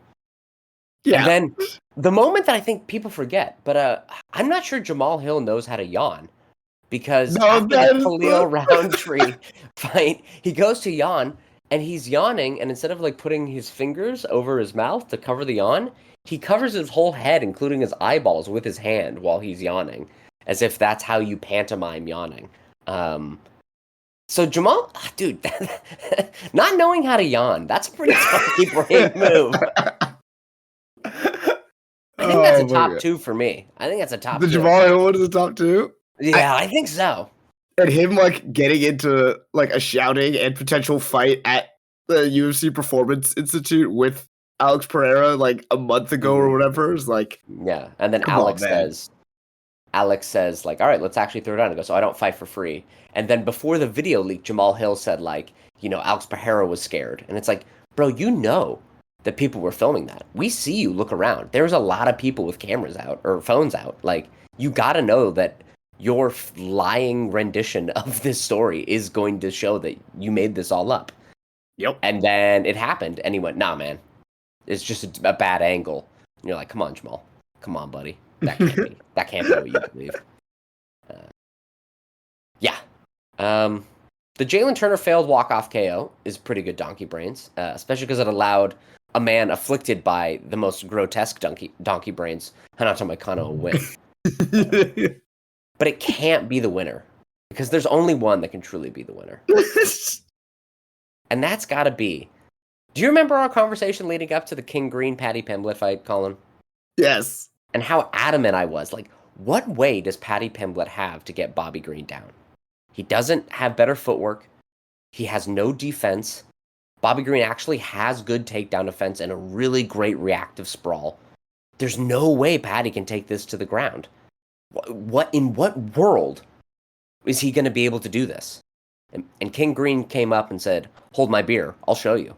Yeah. And then the moment that I think people forget, but I'm not sure Jamal Hill knows how to yawn, because after the Khalil Roundtree fight, he goes to yawn, and he's yawning, and instead of like putting his fingers over his mouth to cover the yawn, he covers his whole head, including his eyeballs, with his hand while he's yawning, as if that's how you pantomime yawning. So Jamal, dude, not knowing how to yawn, that's a pretty donkey brain move. I think that's a top two for me. I think that's a top two. The Jamal Hill one is the top two? Yeah, I think so. And him like getting into like a shouting and potential fight at the UFC Performance Institute with Alex Pereira like a month ago or whatever is like, yeah. And then Alex says like, all right, let's actually throw it on. He goes, so I don't fight for free. And then before the video leak, Jamal Hill said like, Alex Pereira was scared. And it's like, bro, that people were filming that. We see you look around. There's a lot of people with cameras out or phones out. Like, you got to know that your lying rendition of this story is going to show that you made this all up. Yep. And then it happened, and he went, nah, man, it's just a bad angle. And you're like, come on, Jamal. Come on, buddy. That can't be what you believe. Yeah. The Jalen Turner failed walk-off KO is pretty good donkey brains, especially because it allowed a man afflicted by the most grotesque donkey brains, Hanato Moicano, a win. But it can't be the winner, because there's only one that can truly be the winner. And that's got to be... Do you remember our conversation leading up to the King Green Paddy Pimblett fight, Colin? Yes. And how adamant I was. Like, what way does Paddy Pimblett have to get Bobby Green down? He doesn't have better footwork. He has no defense. Bobby Green actually has good takedown defense and a really great reactive sprawl. There's no way Paddy can take this to the ground. In what world is he going to be able to do this? And King Green came up and said, hold my beer, I'll show you.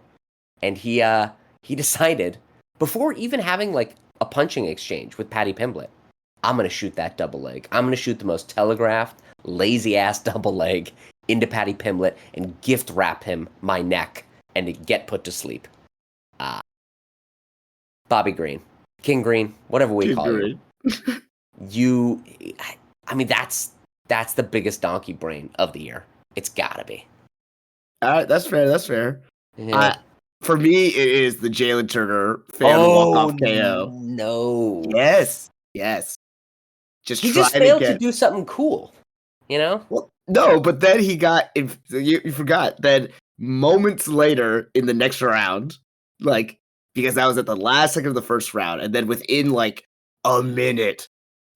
And he decided, before even having like a punching exchange with Paddy Pimblett, I'm going to shoot that double leg. I'm going to shoot the most telegraphed, lazy-ass double leg into Paddy Pimblett and gift wrap him my neck and to get put to sleep. Bobby Green, King Green, whatever we call you. I mean, that's the biggest donkey brain of the year. It's gotta be. That's fair. Yeah. For me, it is the Jalen Turner walk-off KO. No. Yes. He just failed to do something cool, Well, no, but then he got... You forgot that moments later in the next round, like, because that was at the last second of the first round, and then within like a minute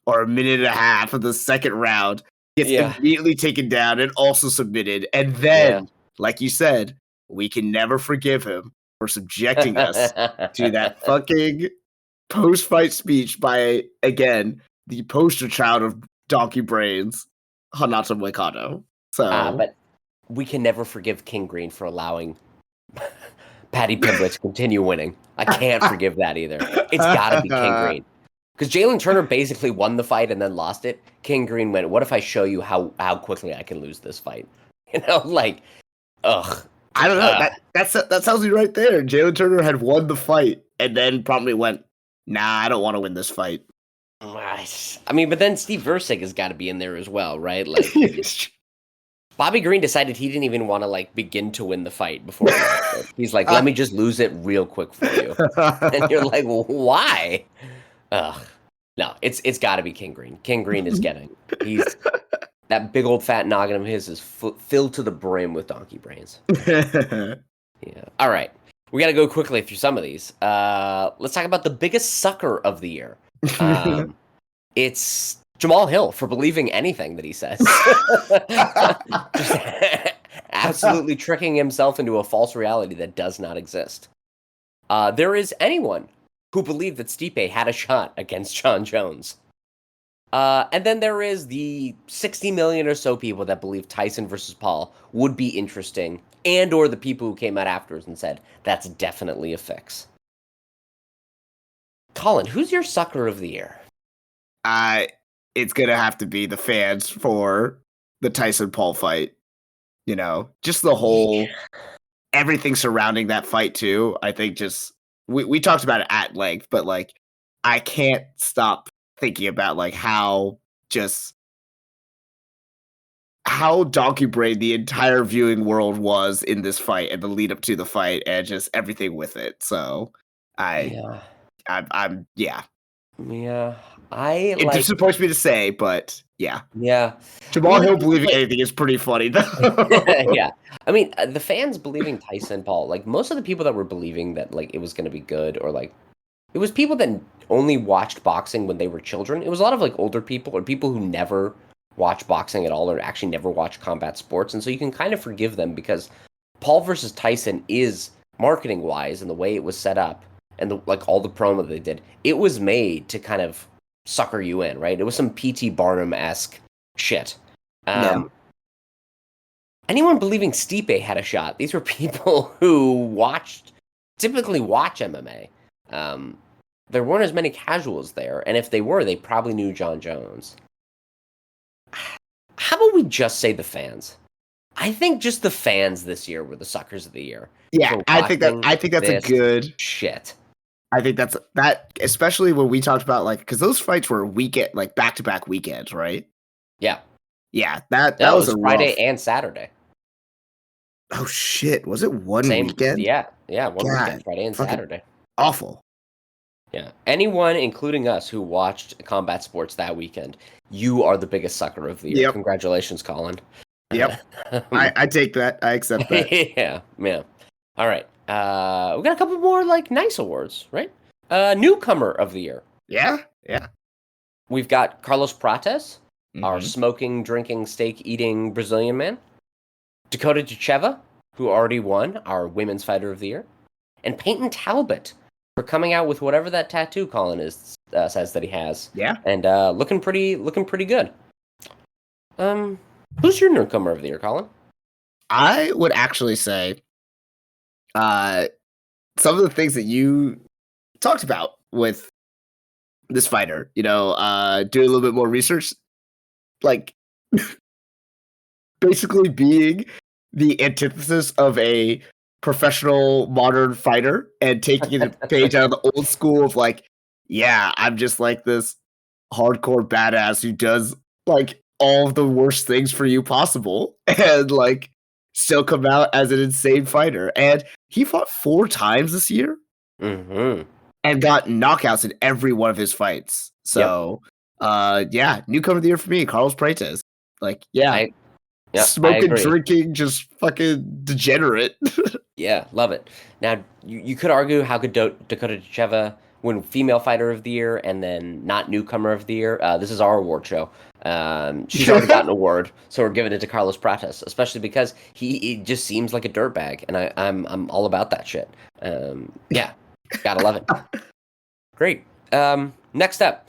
or a minute and a half of the second round, gets Yeah. immediately taken down and also submitted. And Yeah. then, like you said, we can never forgive him for subjecting us to that fucking post-fight speech by, again, the poster child of donkey brains, Hanata Moicano. So But we can never forgive King Green for allowing Paddy Pimblett to continue winning. I can't forgive that either. It's got to be King Green. Because Jalen Turner basically won the fight and then lost it. King Green went, what if I show you how quickly I can lose this fight? You know, like, ugh. I don't know. That tells me right there. Jalen Turner had won the fight and then probably went, nah, I don't want to win this fight. I mean, but then Steve Versick has got to be in there as well, right? Like, Bobby Green decided he didn't even want to like begin to win the fight before he lost it. He's like, let me just lose it real quick for you. And you're like, well, why? Ugh. No, it's got to be King Green. King Green is he's that big old fat noggin of his is filled to the brim with donkey brains. Yeah. All right. We got to go quickly through some of these. Let's talk about the biggest sucker of the year. It's Jamal Hill for believing anything that he says. Just absolutely tricking himself into a false reality that does not exist. There is anyone who believed that Stipe had a shot against John Jones. And then there is the 60 million or so people that believe Tyson versus Paul would be interesting, and or the people who came out afterwards and said, that's definitely a fix. Colin, who's your sucker of the year? It's going to have to be the fans for the Tyson-Paul fight. You know, just the whole, everything surrounding that fight too. I think just, we talked about it at length, but like, I can't stop thinking about like how donkey brain the entire viewing world was in this fight and the lead up to the fight and just everything with it. So I'm It disappoints me to say, but yeah. Jamal I mean, Hill believing anything is pretty funny though. Yeah. I mean, the fans believing Tyson Paul, like most of the people that were believing that like it was going to be good, or like it was people that only watched boxing when they were children. It was a lot of like older people or people who never watched boxing at all or actually never watched combat sports. And so you can kind of forgive them because Paul versus Tyson is marketing wise and the way it was set up and like all the promo they did, it was made to kind of sucker you in, right? It was some P.T. Barnum-esque shit. Anyone believing Stipe had a shot, these were people who typically watch MMA. There weren't as many casuals there, and if they were, they probably knew John Jones. How about we just say the fans? I think just the fans this year were the suckers of the year. Yeah, I think that's a good shit. I think that, especially when we talked about like, because those fights were weekend, like back-to-back weekends, right? Yeah, that was a Friday and Saturday. Oh shit! Was it one weekend? Yeah, one weekend, Friday and Saturday. Awful. Yeah, anyone, including us, who watched combat sports that weekend, you are the biggest sucker of the year. Yep. Congratulations, Colin. Yep, I take that. I accept that. yeah. All right. We got a couple more like nice awards, right? Newcomer of the year. Yeah. We've got Carlos Prates, our smoking, drinking, steak eating Brazilian man. Dakota Ducheva, who already won our women's fighter of the year, and Peyton Talbot for coming out with whatever that tattoo Colin says that he has. Yeah, and looking pretty good. Who's your newcomer of the year, Colin? I would actually say, some of the things that you talked about with this fighter. You know, doing a little bit more research, like. Basically being the antithesis of a professional modern fighter and taking a page out of the old school of like, yeah, I'm just like this hardcore badass who does like all of the worst things for you possible and like still come out as an insane fighter. And he fought 4 times this year and got knockouts in every one of his fights. So, newcomer of the year for me, Carlos Prates. Like, smoking, drinking, just fucking degenerate. Yeah, love it. Now, you could argue how could Dakota Cheva win Female Fighter of the Year and then not Newcomer of the Year. This is our award show. She's already got an award, so we're giving it to Carlos Prates, especially because he just seems like a dirtbag, and I'm all about that shit. Yeah, gotta love it. Great. Next up,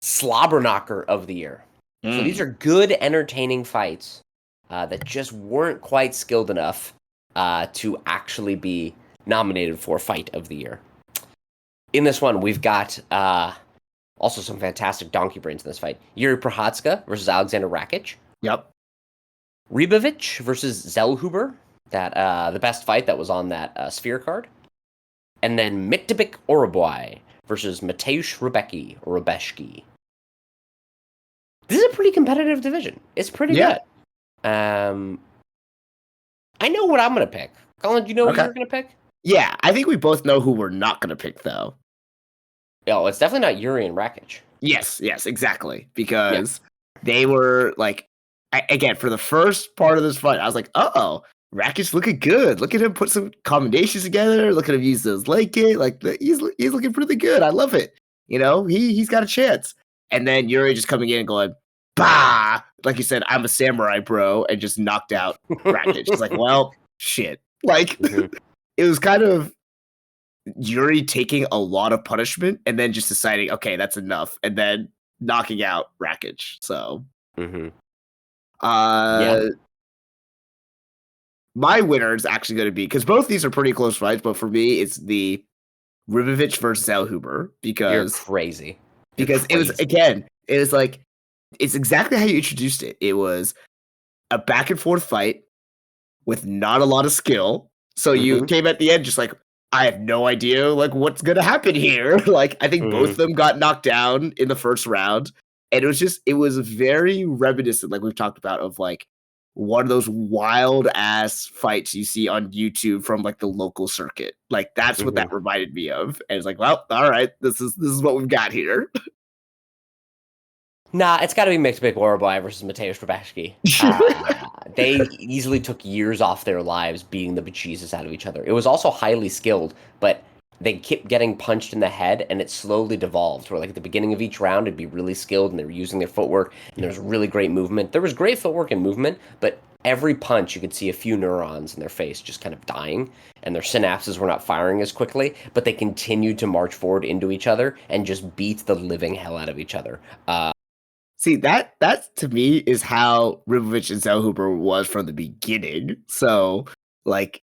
Slobber Knocker of the Year. So these are good, entertaining fights that just weren't quite skilled enough to actually be nominated for Fight of the Year. In this one, we've got also some fantastic donkey brains in this fight. Yuri Prochazka versus Alexander Rakic. Yep. Ribovic versus Zellhuber. That the best fight that was on that sphere card. And then Miktabik Oroboy versus Mateusz Rebecki. This is a pretty competitive division. It's pretty good. I know what I'm going to pick. Colin, do you know what you're going to pick? Yeah, I think we both know who we're not going to pick, though. Oh, it's definitely not Yuri and Rakic. Yes, exactly. Because they were, like, again, for the first part of this fight, I was like, uh-oh, Rakic looking good. Look at him put some combinations together. Look at him use those leg kick. Like, he's looking pretty good. I love it. You know, he's got a chance. And then Yuri just coming in and going, bah! Like you said, I'm a samurai, bro, and just knocked out Rakic. It's like, well, shit. Like, it was kind of Yuri taking a lot of punishment and then just deciding, okay, that's enough, and then knocking out Rakic. So, my winner is actually going to be, because both these are pretty close fights, but for me, it's the Ribovic versus Zellhuber, because you're crazy. Because it was, again, it was like, it's exactly how you introduced it. It was a back and forth fight with not a lot of skill. So you came at the end just like, I have no idea like what's gonna happen here. Like, I think both of them got knocked down in the first round. And it was very reminiscent, like we've talked about, of like one of those wild ass fights you see on YouTube from like the local circuit. Like, that's what that reminded me of. And it's like, well, all right, this is what we've got here. Nah, it's got to be Miktabik Oroboy versus Mateusz Rebecki. They easily took years off their lives beating the bejesus out of each other. It was also highly skilled, but they kept getting punched in the head, and it slowly devolved. Where like at the beginning of each round, it'd be really skilled, and they were using their footwork, and there was really great movement. There was great footwork and movement, but every punch you could see a few neurons in their face just kind of dying, and their synapses were not firing as quickly, but they continued to march forward into each other and just beat the living hell out of each other. See, that to me is how Ribovic and Zellhuber was from the beginning. So, like,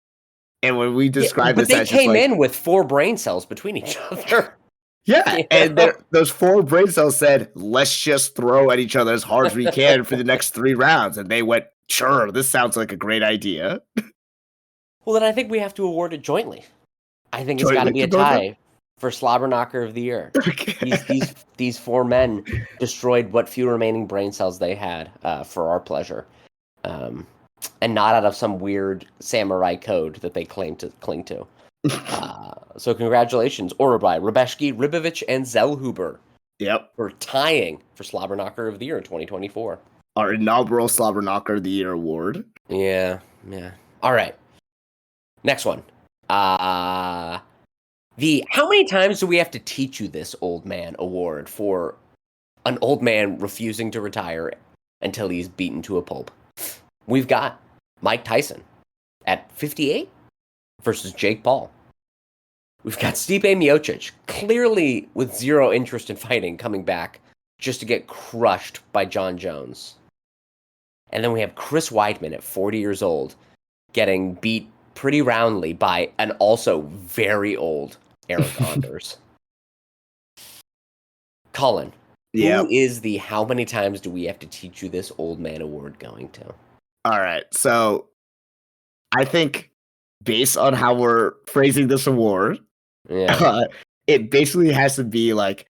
and when we describe this, they came in with 4 brain cells between each other. Yeah, and those 4 brain cells said, "Let's just throw at each other as hard as we can for the next 3 rounds," and they went, "Sure, this sounds like a great idea." Well, then I think we have to award it jointly. I think it's got to be a tie for Slobber Knocker of the Year. Okay. These 4 men destroyed what few remaining brain cells they had for our pleasure, and not out of some weird samurai code that they claim to cling to. So congratulations, Oroboy, Rebecki, Ribovic, and Zellhuber. Yep, for tying for Slobber Knocker of the Year in 2024. Our inaugural Slobber Knocker of the Year award. Yeah. All right. Next one. How many times do we have to teach you this, old man award for an old man refusing to retire until he's beaten to a pulp? We've got Mike Tyson at 58 versus Jake Paul. We've got Stipe Miocic, clearly with zero interest in fighting, coming back just to get crushed by John Jones. And then we have Chris Weidman at 40 years old, getting beat pretty roundly by an also very old Eric Anders. Colin, who is the how many times do we have to teach you this old man award going to? All right, so I think based on how we're phrasing this award, it basically has to be like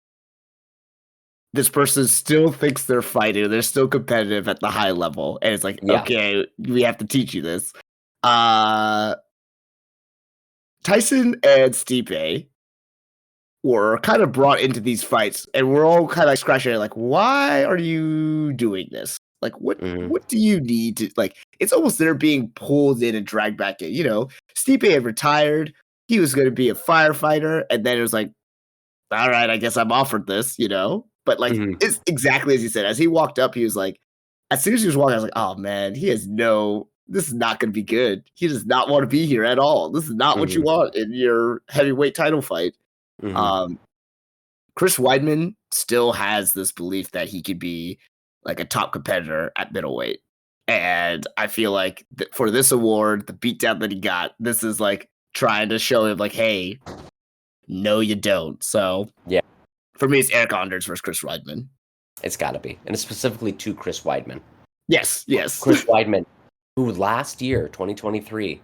this person still thinks they're fighting, they're still competitive at the high level, and it's like, okay, we have to teach you this. Tyson and Stipe were kind of brought into these fights, and we're all kind of like scratching it, like, why are you doing this? Like, Mm-hmm. what do you need to like? It's almost they're being pulled in and dragged back in. Stipe had retired. He was going to be a firefighter, and then it was like, all right, I guess I'm offered this. But like, Mm-hmm. it's exactly as he said. As he walked up, he was like, as soon as he was walking, I was like, oh man, this is not going to be good. He does not want to be here at all. This is not what you Mm-hmm. want in your heavyweight title fight. Mm-hmm. Um, Chris Weidman still has this belief that he could be like a top competitor at middleweight. And I feel like for this award, the beatdown that he got, this is like trying to show him, like, hey, no, you don't. So Yeah, for me, it's Eric Anders versus Chris Weidman. it's got to be, and it's specifically to Chris Weidman. Yes. Chris Weidman, who last year, 2023,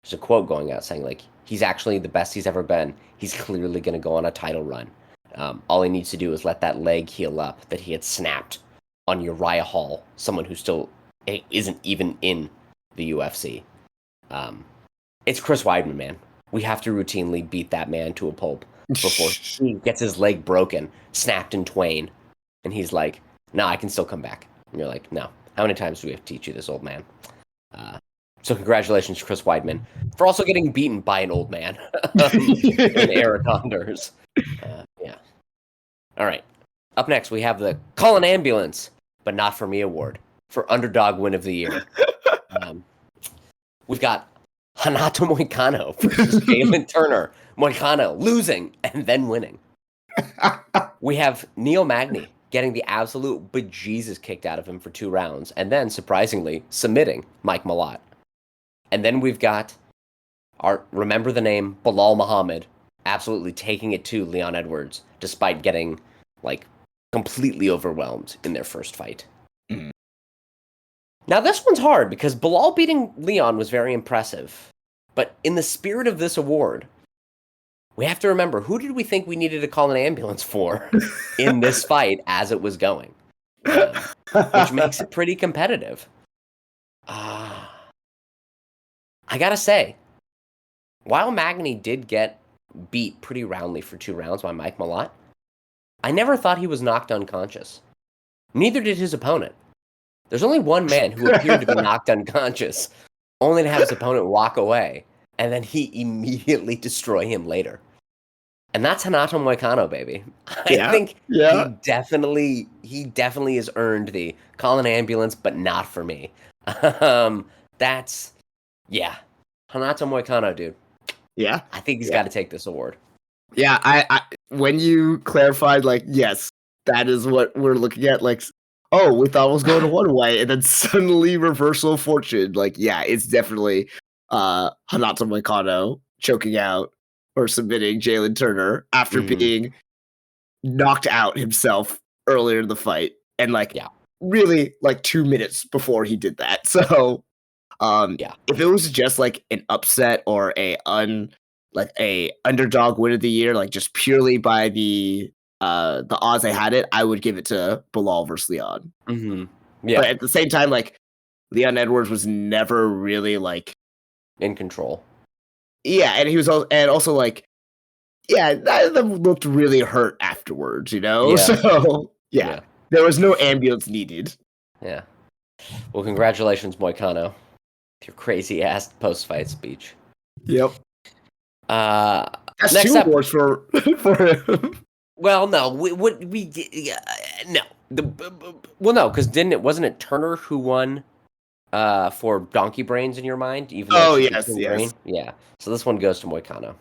there's a quote going out saying like he's actually the best he's ever been. He's clearly going to go on a title run. All he needs to do is let that leg heal up that he had snapped on Uriah Hall, someone who still isn't even in the UFC. It's Chris Weidman, man. We have to routinely beat that man to a pulp before he gets his leg broken, snapped in twain, and he's like, "No, I can still come back." And you're like, "No. How many times do we have to teach you this, old man?" So congratulations, Chris Weidman, for also getting beaten by an old man in Eric Anders. Yeah. All right. Up next, we have the Call an Ambulance, but not for me award for Underdog Win of the Year. We've got Hanato Moicano versus Jalen Turner. Moicano losing and then winning. We have Neil Magny getting the absolute bejesus kicked out of him for 2 rounds, and then, surprisingly, submitting Mike Malott. And then we've got remember the name, Bilal Muhammad, absolutely taking it to Leon Edwards, despite getting, like, completely overwhelmed in their first fight. Mm. Now, this one's hard, because Bilal beating Leon was very impressive. But in the spirit of this award, we have to remember, who did we think we needed to call an ambulance for in this fight as it was going? Which makes it pretty competitive. I gotta say, while Magny did get beat pretty roundly for 2 rounds by Mike Malott, I never thought he was knocked unconscious. Neither did his opponent. There's only one man who appeared to be knocked unconscious, only to have his opponent walk away, and then he immediately destroy him later. And that's Hanato Moicano, baby. I think he definitely has earned the call an ambulance, but not for me. That's Hanato Moicano, dude. Yeah, I think he's got to take this award. Yeah, I when you clarified, like, yes, that is what we're looking at. Like, oh, we thought it was going one way, and then suddenly reversal of fortune. Like, yeah, it's definitely Hanato Moicano choking out or submitting Jalen Turner after being knocked out himself earlier in the fight, and really like 2 minutes before he did that. So, if it was just like an upset or a underdog win of the year, like just purely by the odds I had it, I would give it to Bilal versus Leon. Mm-hmm. Yeah. But at the same time, like, Leon Edwards was never really like in control. Yeah, and he was also like, none of them looked really hurt afterwards, Yeah. So there was no ambulance needed. Yeah. Well, congratulations, Moicano, with your crazy ass post fight speech. Yep. That's next 2 up, awards for him. Well, no, no. No, because wasn't it Turner who won for Donkey Brains in your mind? Even though yes. Green? Yeah. So this one goes to Moicano.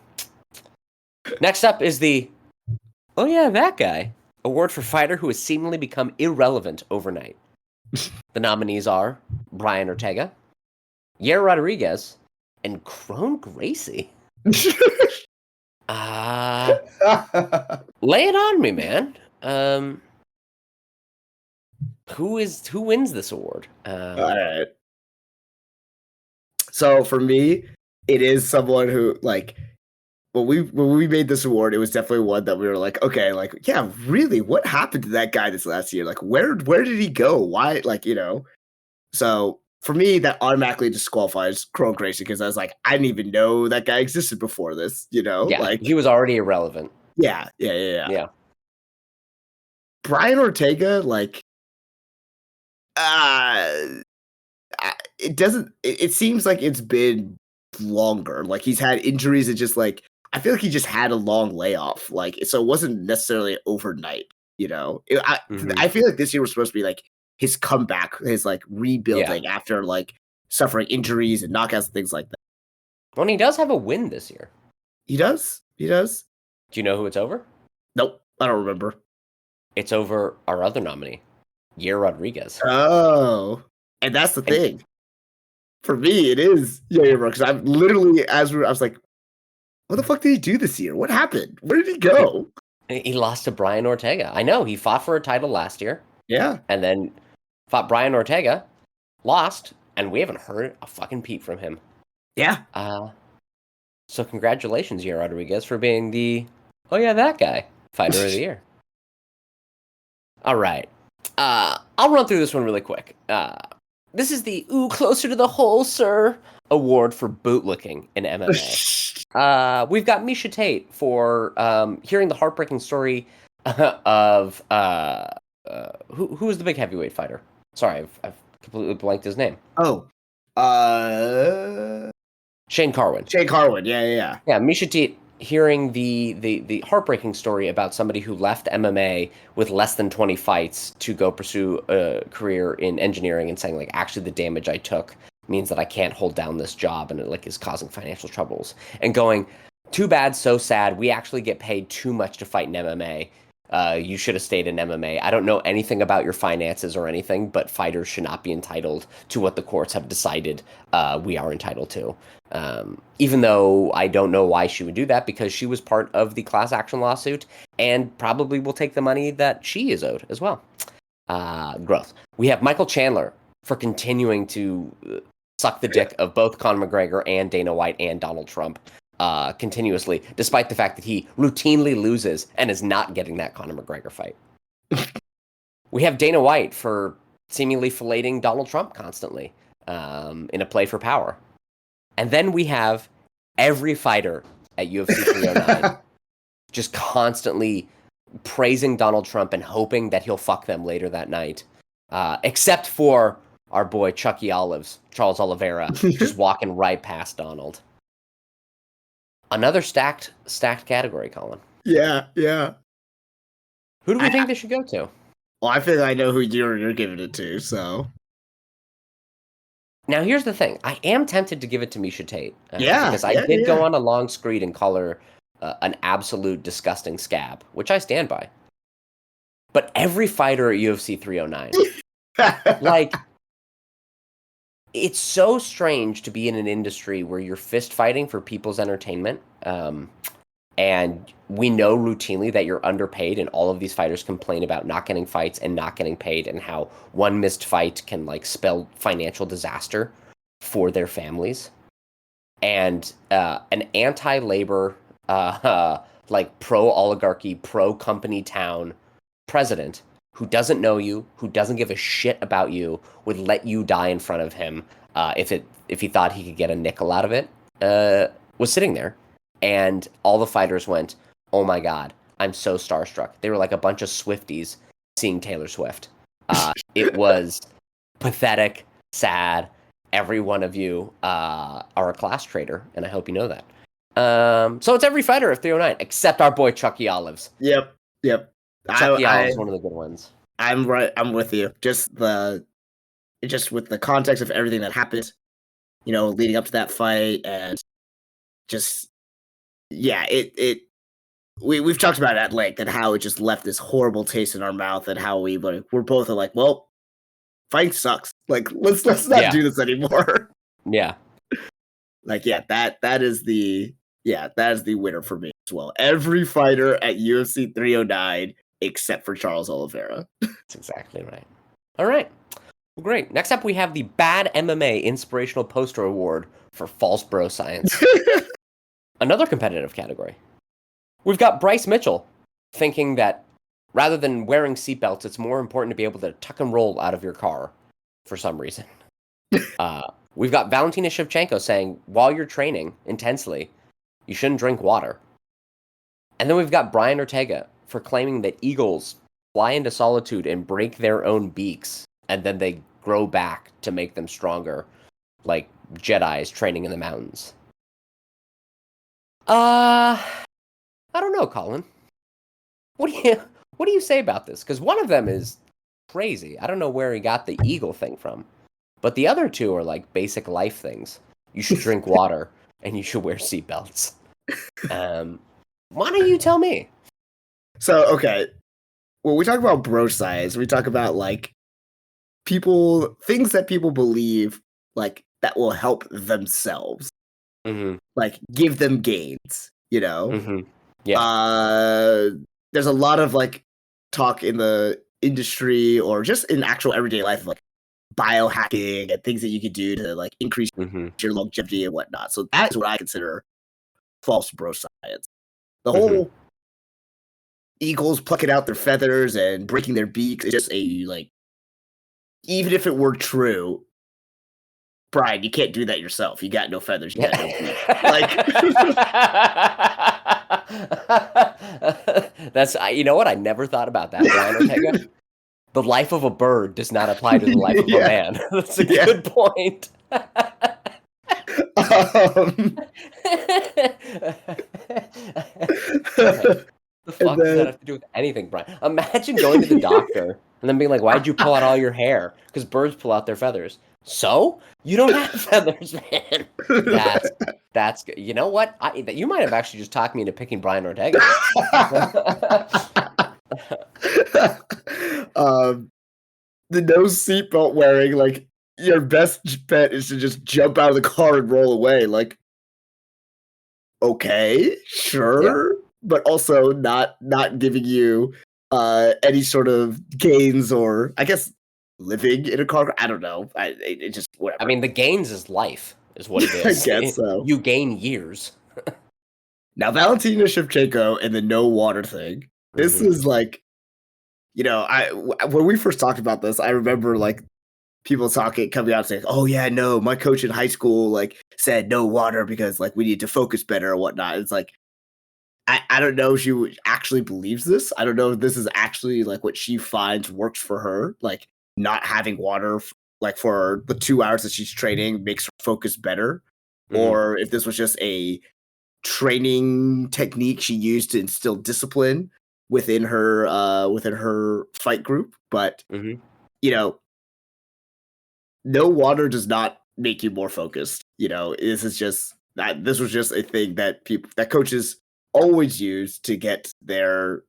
Next up is that guy award for fighter who has seemingly become irrelevant overnight. The nominees are Brian Ortega, Yair Rodriguez, and Crone Gracie. Lay it on me, man. Who wins this award? All right. So for me, it is someone who, like, when we made this award, it was definitely one that we were like, okay, like, yeah, really, what happened to that guy this last year? Like, where did he go? Why, like, So for me, that automatically disqualifies Crone Gracie, because I was like, I didn't even know that guy existed before this. Yeah, like, he was already irrelevant. Yeah. Brian Ortega, like, it doesn't. It seems like it's been longer. Like he's had injuries. It just like I feel like he just had a long layoff. Like so, it wasn't necessarily overnight. Hmm. I feel like this year was supposed to be like his comeback, his like Yeah. rebuilding after like suffering injuries and knockouts and things like that. Well, and he does have a win this year. He does. He does. Do you know who it's over? Nope. I don't remember. It's over our other nominee, Yair Rodriguez. Oh, and that's the And thing. For me, it is Yair because I'm literally I was like, what the fuck did he do this year? What happened? Where did he go? he lost to Brian Ortega. I know he fought for a title last year Yeah. and then fought Brian Ortega, lost, and we haven't heard a fucking peep from him. Yeah. So congratulations, Yair Rodriguez, for being the that guy fighter of the year. All right, I'll run through this one really quick. This is the Closer to the Hole, Sir award for bootlicking in MMA. We've got Misha Tate for hearing the heartbreaking story of who was the big heavyweight fighter? Sorry, I've completely blanked his name. Oh. Shane Carwin. Shane Carwin. Yeah. Yeah, Misha Tate hearing the heartbreaking story about somebody who left MMA with less than 20 fights to go pursue a career in engineering and saying like actually the damage I took means that I can't hold down this job and it like is causing financial troubles and going too bad, so sad. We actually get paid too much to fight in MMA. You should have stayed in MMA. I don't know anything about your finances or anything, but fighters should not be entitled to what the courts have decided we are entitled to. Even though I don't know why she would do that because she was part of the class action lawsuit and probably will take the money that she is owed as well. Growth. We have Michael Chandler for continuing to suck the dick of both Conor McGregor and Dana White and Donald Trump continuously, despite the fact that he routinely loses and is not getting that Conor McGregor fight. We have Dana White for seemingly filleting Donald Trump constantly in a play for power. And then we have every fighter at UFC 309 just constantly praising Donald Trump and hoping that he'll fuck them later that night. Except for our boy Chucky Olives, Charles Oliveira, just walking right past Donald. Another stacked category, Colin. Yeah. Who do we think they should go to? Well, I think I know who you're giving it to, so. Now, here's the thing. I am tempted to give it to Misha Tate. Because I did go on a long screed and call her an absolute disgusting scab, which I stand by. But every fighter at UFC 309, like, it's so strange to be in an industry where you're fist fighting for people's entertainment. And we know routinely that you're underpaid, and all of these fighters complain about not getting fights and not getting paid, and how one missed fight can like spell financial disaster for their families. And an anti-labor, like pro-oligarchy, pro-company town president who doesn't know you, who doesn't give a shit about you, would let you die in front of him if he thought he could get a nickel out of it, was sitting there. And all the fighters went, oh my God, I'm so starstruck. They were like a bunch of Swifties seeing Taylor Swift. It was pathetic, sad. Every one of you are a class traitor, and I hope you know that. So it's every fighter of 309, except our boy Chucky Olives. Yep. Chucky Olives is one of the good ones. I'm right. I'm with you. Just with the context of everything that happened, leading up to that fight, and just we've talked about it at length and how it just left this horrible taste in our mouth, and how we're both like, well, fighting sucks. Like let's not do this anymore. Yeah. Like that is the winner for me as well. Every fighter at UFC 309 except for Charles Oliveira. That's exactly right. All right. Well, great. Next up, we have the Bad MMA Inspirational Poster Award for False Bro Science. Another competitive category. We've got Bryce Mitchell thinking that rather than wearing seatbelts, it's more important to be able to tuck and roll out of your car for some reason. We've got Valentina Shevchenko saying, while you're training intensely, you shouldn't drink water. And then we've got Brian Ortega for claiming that eagles fly into solitude and break their own beaks, and then they grow back to make them stronger, like Jedis training in the mountains. I don't know, Colin. What do you say about this? Because one of them is crazy. I don't know where he got the eagle thing from, but the other two are like basic life things. You should drink water and you should wear seatbelts. Why don't you tell me? So, okay, when we talk about bro science, we talk about like things that people believe like that will help themselves, like give them gains. Yeah. There's a lot of like talk in the industry or just in actual everyday life of like biohacking and things that you could do to like increase your longevity and whatnot. So that's what I consider false bro science. The whole eagles plucking out their feathers and breaking their beaks is just a like, even if it were true, Brian, you can't do that yourself. You got no feathers. You got no beak. That's you know what? I never thought about that, Brian Ortega. The life of a bird does not apply to the life of a man. That's a good point. The fuck does that have to do with anything, Brian? Imagine going to the doctor and then being like, "Why'd you pull out all your hair?" Because birds pull out their feathers. So you don't have feathers, man. That's good. You know what? You might have actually just talked me into picking Brian Ortega. The no seatbelt wearing, like your best bet is to just jump out of the car and roll away. Like, okay, sure, but also not giving you any sort of gains or, I guess, living in a car. I don't know. It just whatever. I mean, the gains is life, is what it is. I guess so. You gain years. Now, Valentina Shevchenko and the no water thing. This is like, when we first talked about this, I remember like people coming out saying, "Oh yeah, no, my coach in high school like said no water because like we need to focus better or whatnot." It's like, I don't know if she actually believes this. I don't know if this is actually like what she finds works for her. Like not having water like for the 2 hours that she's training makes her focus better, or if this was just a training technique she used to instill discipline within her fight group. But no water does not make you more focused. This was just a thing that coaches always use to get their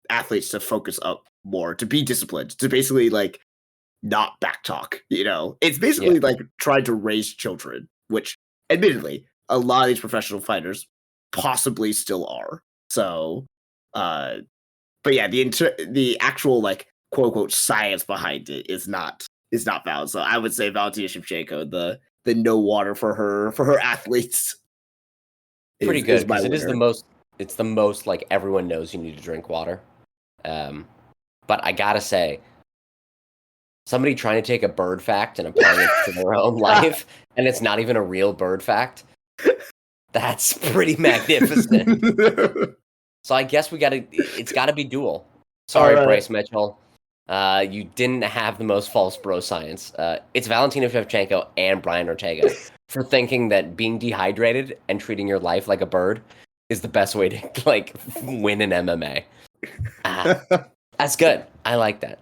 athletes to focus up more, to be disciplined, to basically like not backtalk. It's basically like trying to raise children, which admittedly a lot of these professional fighters possibly still are. So, but yeah, the actual like quote unquote science behind it is not valid. So I would say Valentina Shevchenko, the no water for her athletes, pretty good because it's the most like everyone knows you need to drink water. But I gotta say, somebody trying to take a bird fact and applying it to their own life, and it's not even a real bird fact. That's pretty magnificent. So I guess it's gotta be dual. Sorry, right. Bryce Mitchell. You didn't have the most false bro science. It's Valentina Shevchenko and Brian Ortega for thinking that being dehydrated and treating your life like a bird is the best way to like win an MMA. That's good. I like that.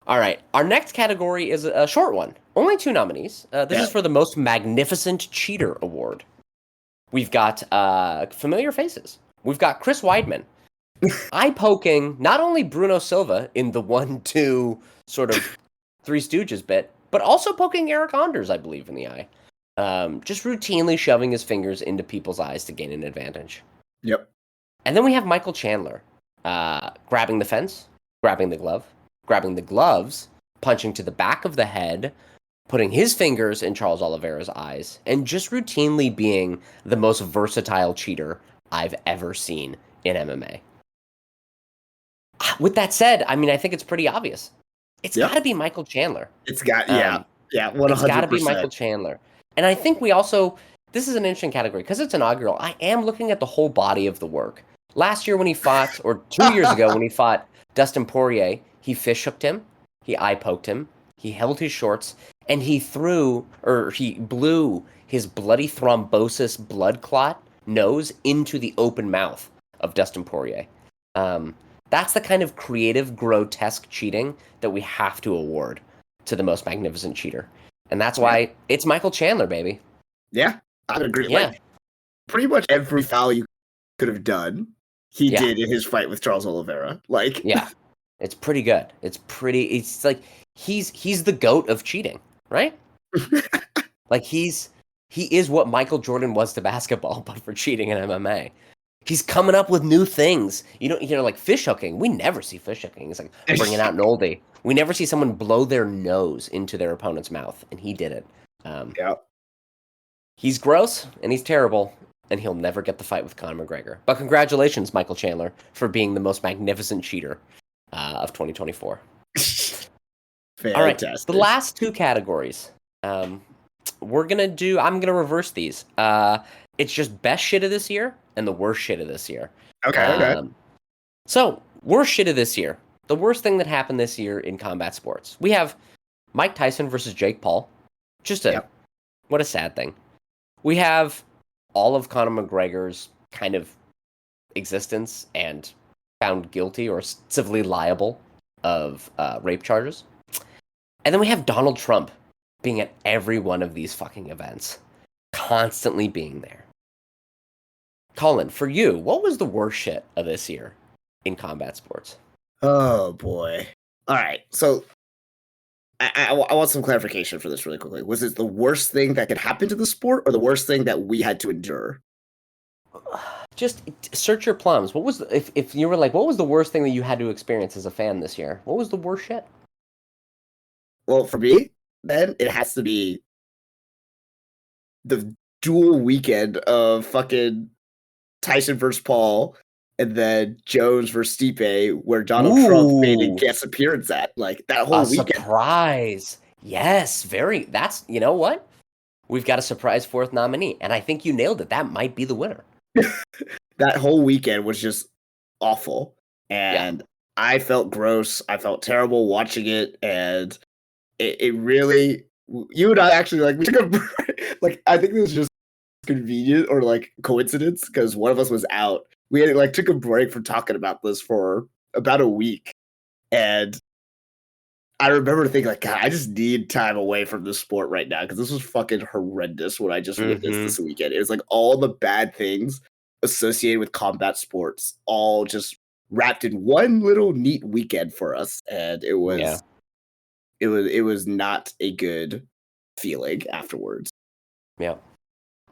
All right. Our next category is a short one. Only 2 nominees. This is for the most magnificent cheater award. We've got familiar faces. We've got Chris Weidman, eye-poking not only Bruno Silva in the 1-2 sort of Three Stooges bit, but also poking Eric Anders, I believe, in the eye. Just routinely shoving his fingers into people's eyes to gain an advantage. Yep. And then we have Michael Chandler, grabbing the fence, grabbing the glove, grabbing the gloves, punching to the back of the head, putting his fingers in Charles Oliveira's eyes, and just routinely being the most versatile cheater I've ever seen in MMA. With that said, I mean, I think it's pretty obvious. It's got to be Michael Chandler. It's got, 100%. It's got to be Michael Chandler. And I think this is an interesting category because it's inaugural. I am looking at the whole body of the work. Last year when he fought, or 2 years ago when he fought Dustin Poirier, he fish hooked him, he eye poked him, He held his shorts and he blew his bloody thrombosis blood clot nose into the open mouth of Dustin Poirier. Um, that's the kind of creative, grotesque cheating that we have to award to the most magnificent cheater. And that's Yeah. why it's Michael Chandler, baby. Yeah, I would agree. Yeah. Like pretty much every foul you could have done, he Yeah. did in his fight with Charles Oliveira. Like, Yeah. It's pretty good. It's like he's the GOAT of cheating, right? Like he is what Michael Jordan was to basketball, but for cheating in MMA. He's coming up with new things. Like fish hooking. We never see fish hooking. It's like bringing out an oldie. We never see someone blow their nose into their opponent's mouth, and he did it. yeah, He's gross and he's terrible, and he'll never get the fight with Conor McGregor. But congratulations, Michael Chandler, for being the most magnificent cheater of 2024. fantastic. All right, the last two categories. I'm gonna reverse these. It's just best shit of this year and the worst shit of this year. Okay. So, worst shit of this year. The worst thing that happened this year in combat sports. We have Mike Tyson versus Jake Paul. What a sad thing. We have all of Conor McGregor's kind of existence and found guilty or civilly liable of rape charges. And then we have Donald Trump being at every one of these fucking events, constantly being there. Colin, for you, what was the worst shit of this year in combat sports? Oh boy. All right. So I want some clarification for this really quickly. Was it the worst thing that could happen to the sport or the worst thing that we had to endure? Just search your plums. What was if you were like, what was the worst thing that you had to experience as a fan this year? What was the worst shit? Well, for me, then it has to be the dual weekend of fucking Tyson versus Paul and then Jones versus Stipe, where Donald Trump made a guest appearance at. Like that whole weekend. Surprise. Yes, very. That's, you know what? We've got a surprise fourth nominee, and I think you nailed it. That might be the winner. That whole weekend was just awful. And I felt gross. I felt terrible watching it. And it really, you and I actually, like, we took a break. Like, I think it was just convenient or like coincidence because one of us was out. We had like took a break from talking about this for about a week. And I remember thinking, like, God, I just need time away from this sport right now because this was fucking horrendous what I just witnessed this weekend. It was like all the bad things associated with combat sports all just wrapped in one little neat weekend for us. And it was not a good feeling afterwards. Yeah.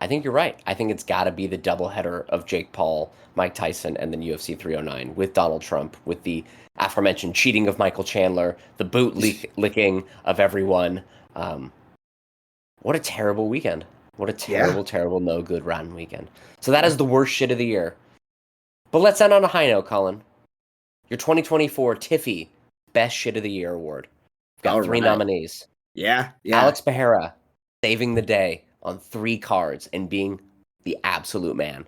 I think you're right. I think it's got to be the doubleheader of Jake Paul, Mike Tyson, and then UFC 309 with Donald Trump, with the aforementioned cheating of Michael Chandler, the boot licking of everyone. What a terrible weekend. What a terrible, no good round weekend. So that is the worst shit of the year. But let's end on a high note, Colin. Your 2024 Tiffy Best Shit of the Year award. We've got three nominees. Yeah. Alex Pereira saving the day on 3 cards and being the absolute man.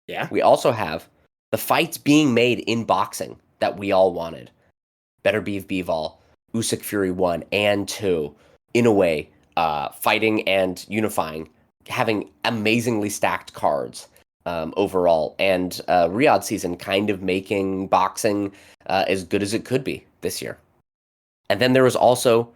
Yeah. We also have the fights being made in boxing that we all wanted. Better Beef Bivol, Usyk Fury 1 and 2, in a way, fighting and unifying, having amazingly stacked cards overall, and Riyadh season kind of making boxing as good as it could be this year. And then there was also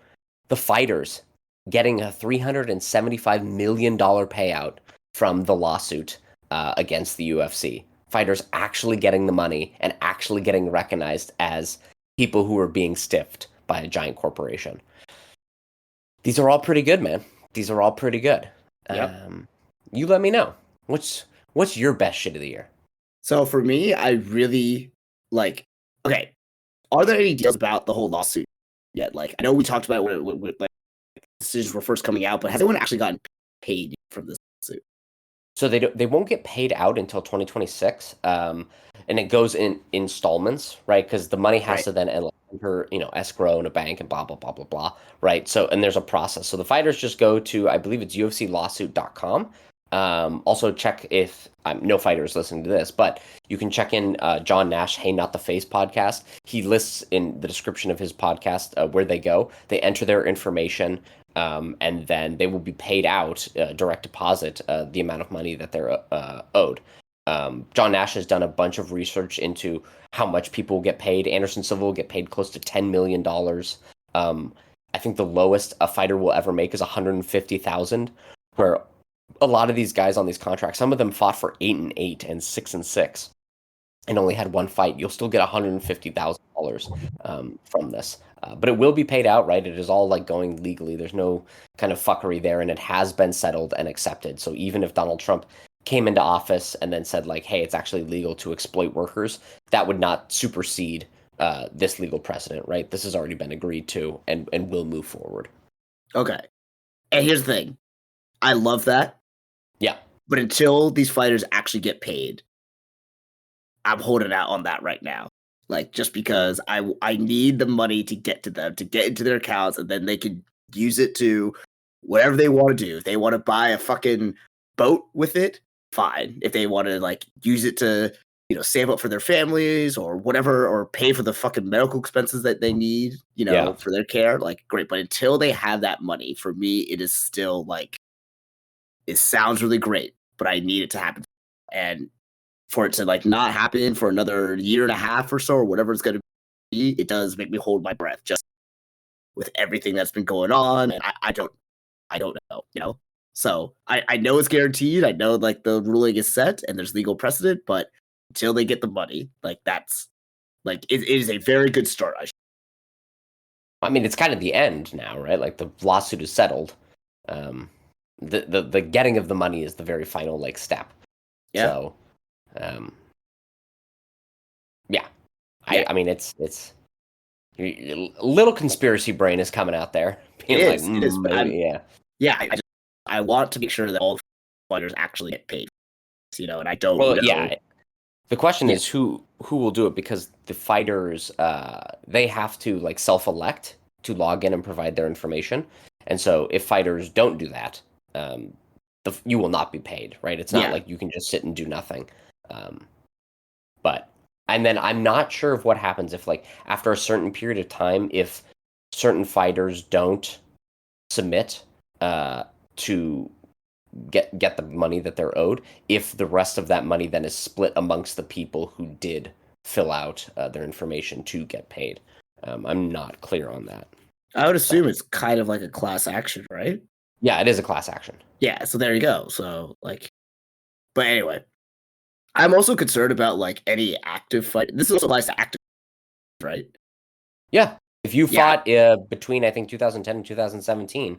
the fighters getting a $375 million payout from the lawsuit against the UFC. Fighters actually getting the money and actually getting recognized as people who are being stiffed by a giant corporation. These are all pretty good, man. These are all pretty good. Yep. You let me know. What's your best shit of the year? So for me, I really like. Okay, are there any deals about the whole lawsuit yet? Like, I know we talked about it when like decisions were first coming out, but has anyone actually gotten paid from this lawsuit? So they won't get paid out until 2026, and it goes in installments, right? Because the money has to then enter, escrow in a bank and blah blah blah blah blah, right? So and there's a process. So the fighters just go to, I believe it's UFClawsuit.com, Also check if no fighters listening to this, but you can check in John Nash, Hey Not the Face podcast. He lists in the description of his podcast where they go. They enter their information, and then they will be paid out direct deposit the amount of money that they're owed. John Nash has done a bunch of research into how much people will get paid. Anderson Silva will get paid close to $10 million. I think the lowest a fighter will ever make is 150,000, where a lot of these guys on these contracts, some of them fought for 8-8 and 6-6 and only had one fight. You'll still get $150,000 from this. But it will be paid out, right? It is all like going legally. There's no kind of fuckery there, and it has been settled and accepted. So even if Donald Trump came into office and then said like, hey, it's actually legal to exploit workers, that would not supersede this legal precedent, right? This has already been agreed to and will move forward. Okay. And here's the thing. I love that. Yeah. But until these fighters actually get paid, I'm holding out on that right now. Like, just because I need the money to get to them, to get into their accounts, and then they can use it to whatever they want to do. If they want to buy a fucking boat with it, fine. If they want to like use it to, save up for their families or whatever, or pay for the fucking medical expenses that they need, for their care, like, great. But until they have that money, for me, it is still like, it sounds really great, but I need it to happen. And for it to like not happen for another year and a half or so, or whatever it's going to be, it does make me hold my breath just with everything that's been going on. And I don't know. So I know it's guaranteed. I know like the ruling is set and there's legal precedent, but until they get the money, like that's like, it is a very good start. I mean, it's kind of the end now, right? Like the lawsuit is settled. The getting of the money is the very final like step. Yeah. So, yeah. I mean, it's a little conspiracy brain is coming out there. It is. It is. But maybe, yeah. I want to make sure that all fighters actually get paid. And I don't know. Yeah. The question is who will do it, because the fighters they have to like self-elect to log in and provide their information. And so if fighters don't do that, you will not be paid, right? It's not like you can just sit and do nothing. And then I'm not sure of what happens if like after a certain period of time, if certain fighters don't submit to get the money that they're owed, if the rest of that money then is split amongst the people who did fill out their information to get paid. I'm not clear on that. I would assume it's kind of like a class action, right? Yeah, it is a class action. Yeah, so there you go. So like, but anyway, I'm also concerned about like any active fight. This also applies to active, right? Yeah, if you fought between I think 2010 and 2017,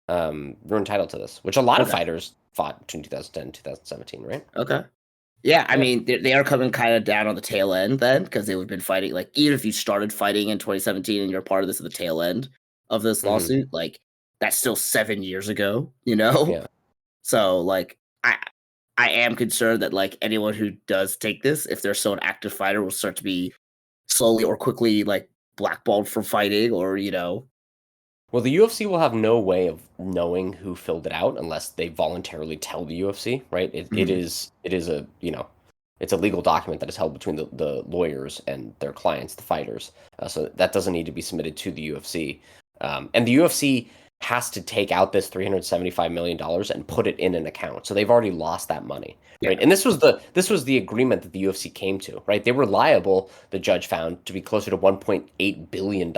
you're entitled to this, which a lot of fighters fought between 2010 and 2017, right? Okay. Yeah, I mean, they are coming kind of down on the tail end then, because they would have been fighting, like, even if you started fighting in 2017 and you're part of this at the tail end of this lawsuit, like, that's still 7 years ago, Yeah. So, like, I am concerned that, like, anyone who does take this, if they're still an active fighter, will start to be slowly or quickly, like, blackballed from fighting, or, Well, the UFC will have no way of knowing who filled it out unless they voluntarily tell the UFC, right? It is a, it's a legal document that is held between the lawyers and their clients, the fighters. So that doesn't need to be submitted to the UFC. And the UFC has to take out this $375 million and put it in an account. So they've already lost that money, right? And this was the agreement that the UFC came to, right? They were liable, the judge found, to be closer to $1.8 billion,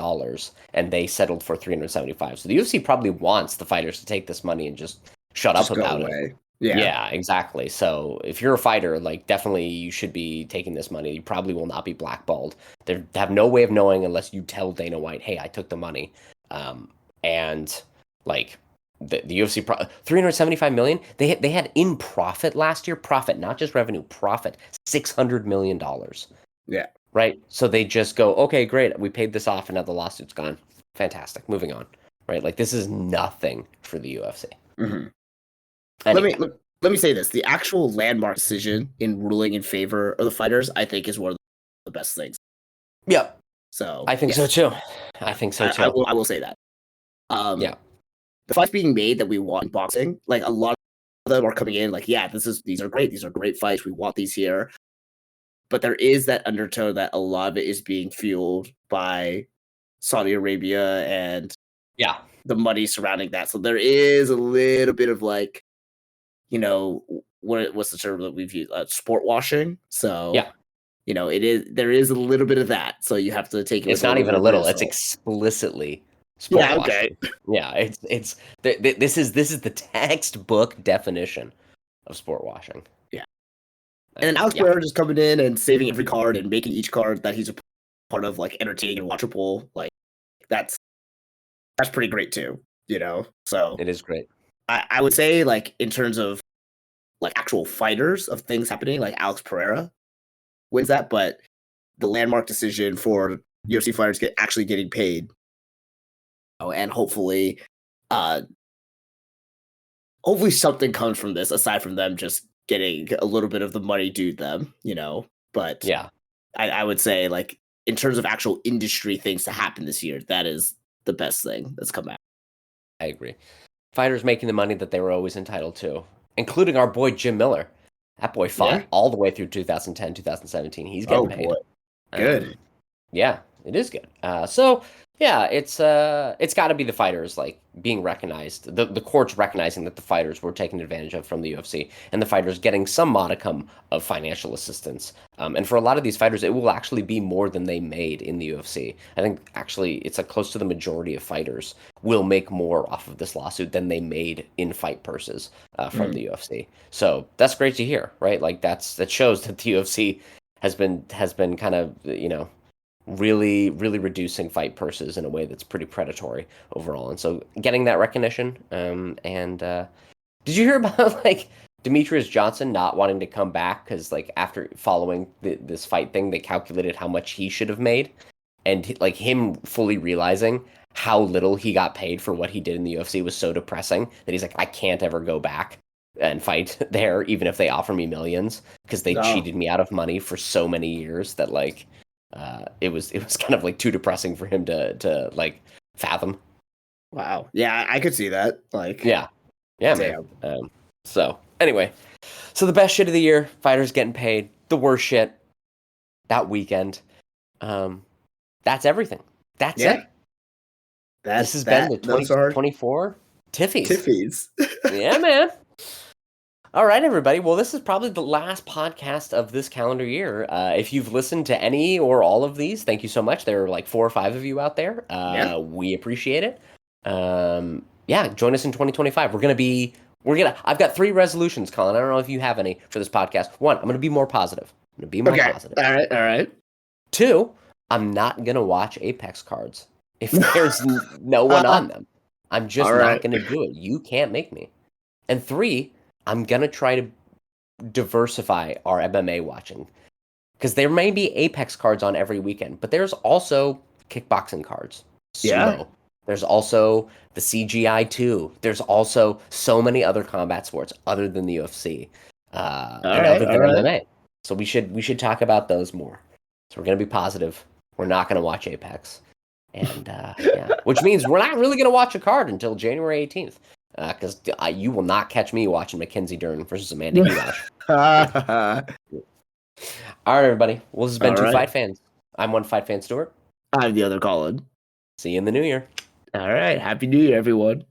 and they settled for 375. So the UFC probably wants the fighters to take this money and just shut up about it. Yeah, exactly. So if you're a fighter, like, definitely you should be taking this money. You probably will not be blackballed. They have no way of knowing unless you tell Dana White, hey, I took the money. And like the UFC 375 million, they had in profit last year, not just revenue, profit, $600 million. Yeah. Right. So they just go, okay, great, we paid this off and now the lawsuit's gone. Fantastic. Moving on. Right. Like, this is nothing for the UFC. Anyway. Let me say this: the actual landmark decision in ruling in favor of the fighters, I think, is one of the best things. Yeah. So I think so too. I think so too. I will say that. The fights being made that we want in boxing, like a lot them are coming in like, yeah, these are great. These are great fights. We want these here. But there is that undertone that a lot of it is being fueled by Saudi Arabia and Yeah. the money surrounding that. So there is a little bit of like, what's the term that we've used? Sport washing. So Yeah. there is a little bit of that. So you have to take it It's with a not little even bit a of little. this. It's explicitly sport Yeah, washing. okay. Yeah, this is the textbook definition of sport washing. Yeah. And then Alex Pereira just coming in and saving every card and making each card that he's a part of like entertaining and watchable. Like that's pretty great too. So It is great. I would say like in terms of like actual fighters of things happening, like Alex Pereira wins that, but the landmark decision for UFC fighters actually getting paid, and hopefully something comes from this aside from them just getting a little bit of the money due them, But Yeah, I would say like in terms of actual industry things to happen this year, that is the best thing that's come out. I agree. Fighters making the money that they were always entitled to, including our boy Jim Miller. That boy fought all the way through 2010, 2017. He's getting paid. Boy. Good. Yeah, it is good. So yeah, it's got to be the fighters like being recognized, the courts recognizing that the fighters were taken advantage of from the UFC, and the fighters getting some modicum of financial assistance. And for a lot of these fighters, it will actually be more than they made in the UFC. I think actually it's like close to the majority of fighters will make more off of this lawsuit than they made in fight purses from the UFC. So that's great to hear, right? Like that shows that the UFC has been kind of really reducing fight purses in a way that's pretty predatory overall, and so getting that recognition. Did you hear about like Demetrius Johnson not wanting to come back because like after following this fight thing, they calculated how much he should have made, and like him fully realizing how little he got paid for what he did in the UFC was so depressing that he's like, I can't ever go back and fight there, even if they offer me millions, because they cheated me out of money for so many years that like it was kind of like too depressing for him to like fathom. Wow. Yeah, I could see that. Like, yeah, damn. man. So anyway, so the best shit of the year, fighters getting paid. The worst shit, that weekend. That's everything. That's it. This has been the 2024 Tiffy's. Tiffy's. Yeah, man. All right, everybody. Well, this is probably the last podcast of this calendar year. If you've listened to any or all of these, thank you so much. There are like 4 or 5 of you out there. We appreciate it. Join us in 2025. I've got 3 resolutions, Colin. I don't know if you have any for this podcast. 1, I'm going to be more positive. I'm going to be more positive. All right. 2, I'm not going to watch Apex cards if there's no one on them. I'm just not going to do it. You can't make me. And 3, I'm going to try to diversify our MMA watching. Because there may be Apex cards on every weekend, but there's also kickboxing cards. Sumo. Yeah. There's also the CGI 2. There's also so many other combat sports other than the UFC. Other than MMA. So we should talk about those more. So we're going to be positive. We're not going to watch Apex. And which means we're not really going to watch a card until January 18th. Because you will not catch me watching Mackenzie Dern versus Amanda Hilash. All right, everybody. Well, this has been 2 Fight Fans. I'm one Fight Fan, Stuart. I'm the other Colin. See you in the new year. All right. Happy New Year, everyone.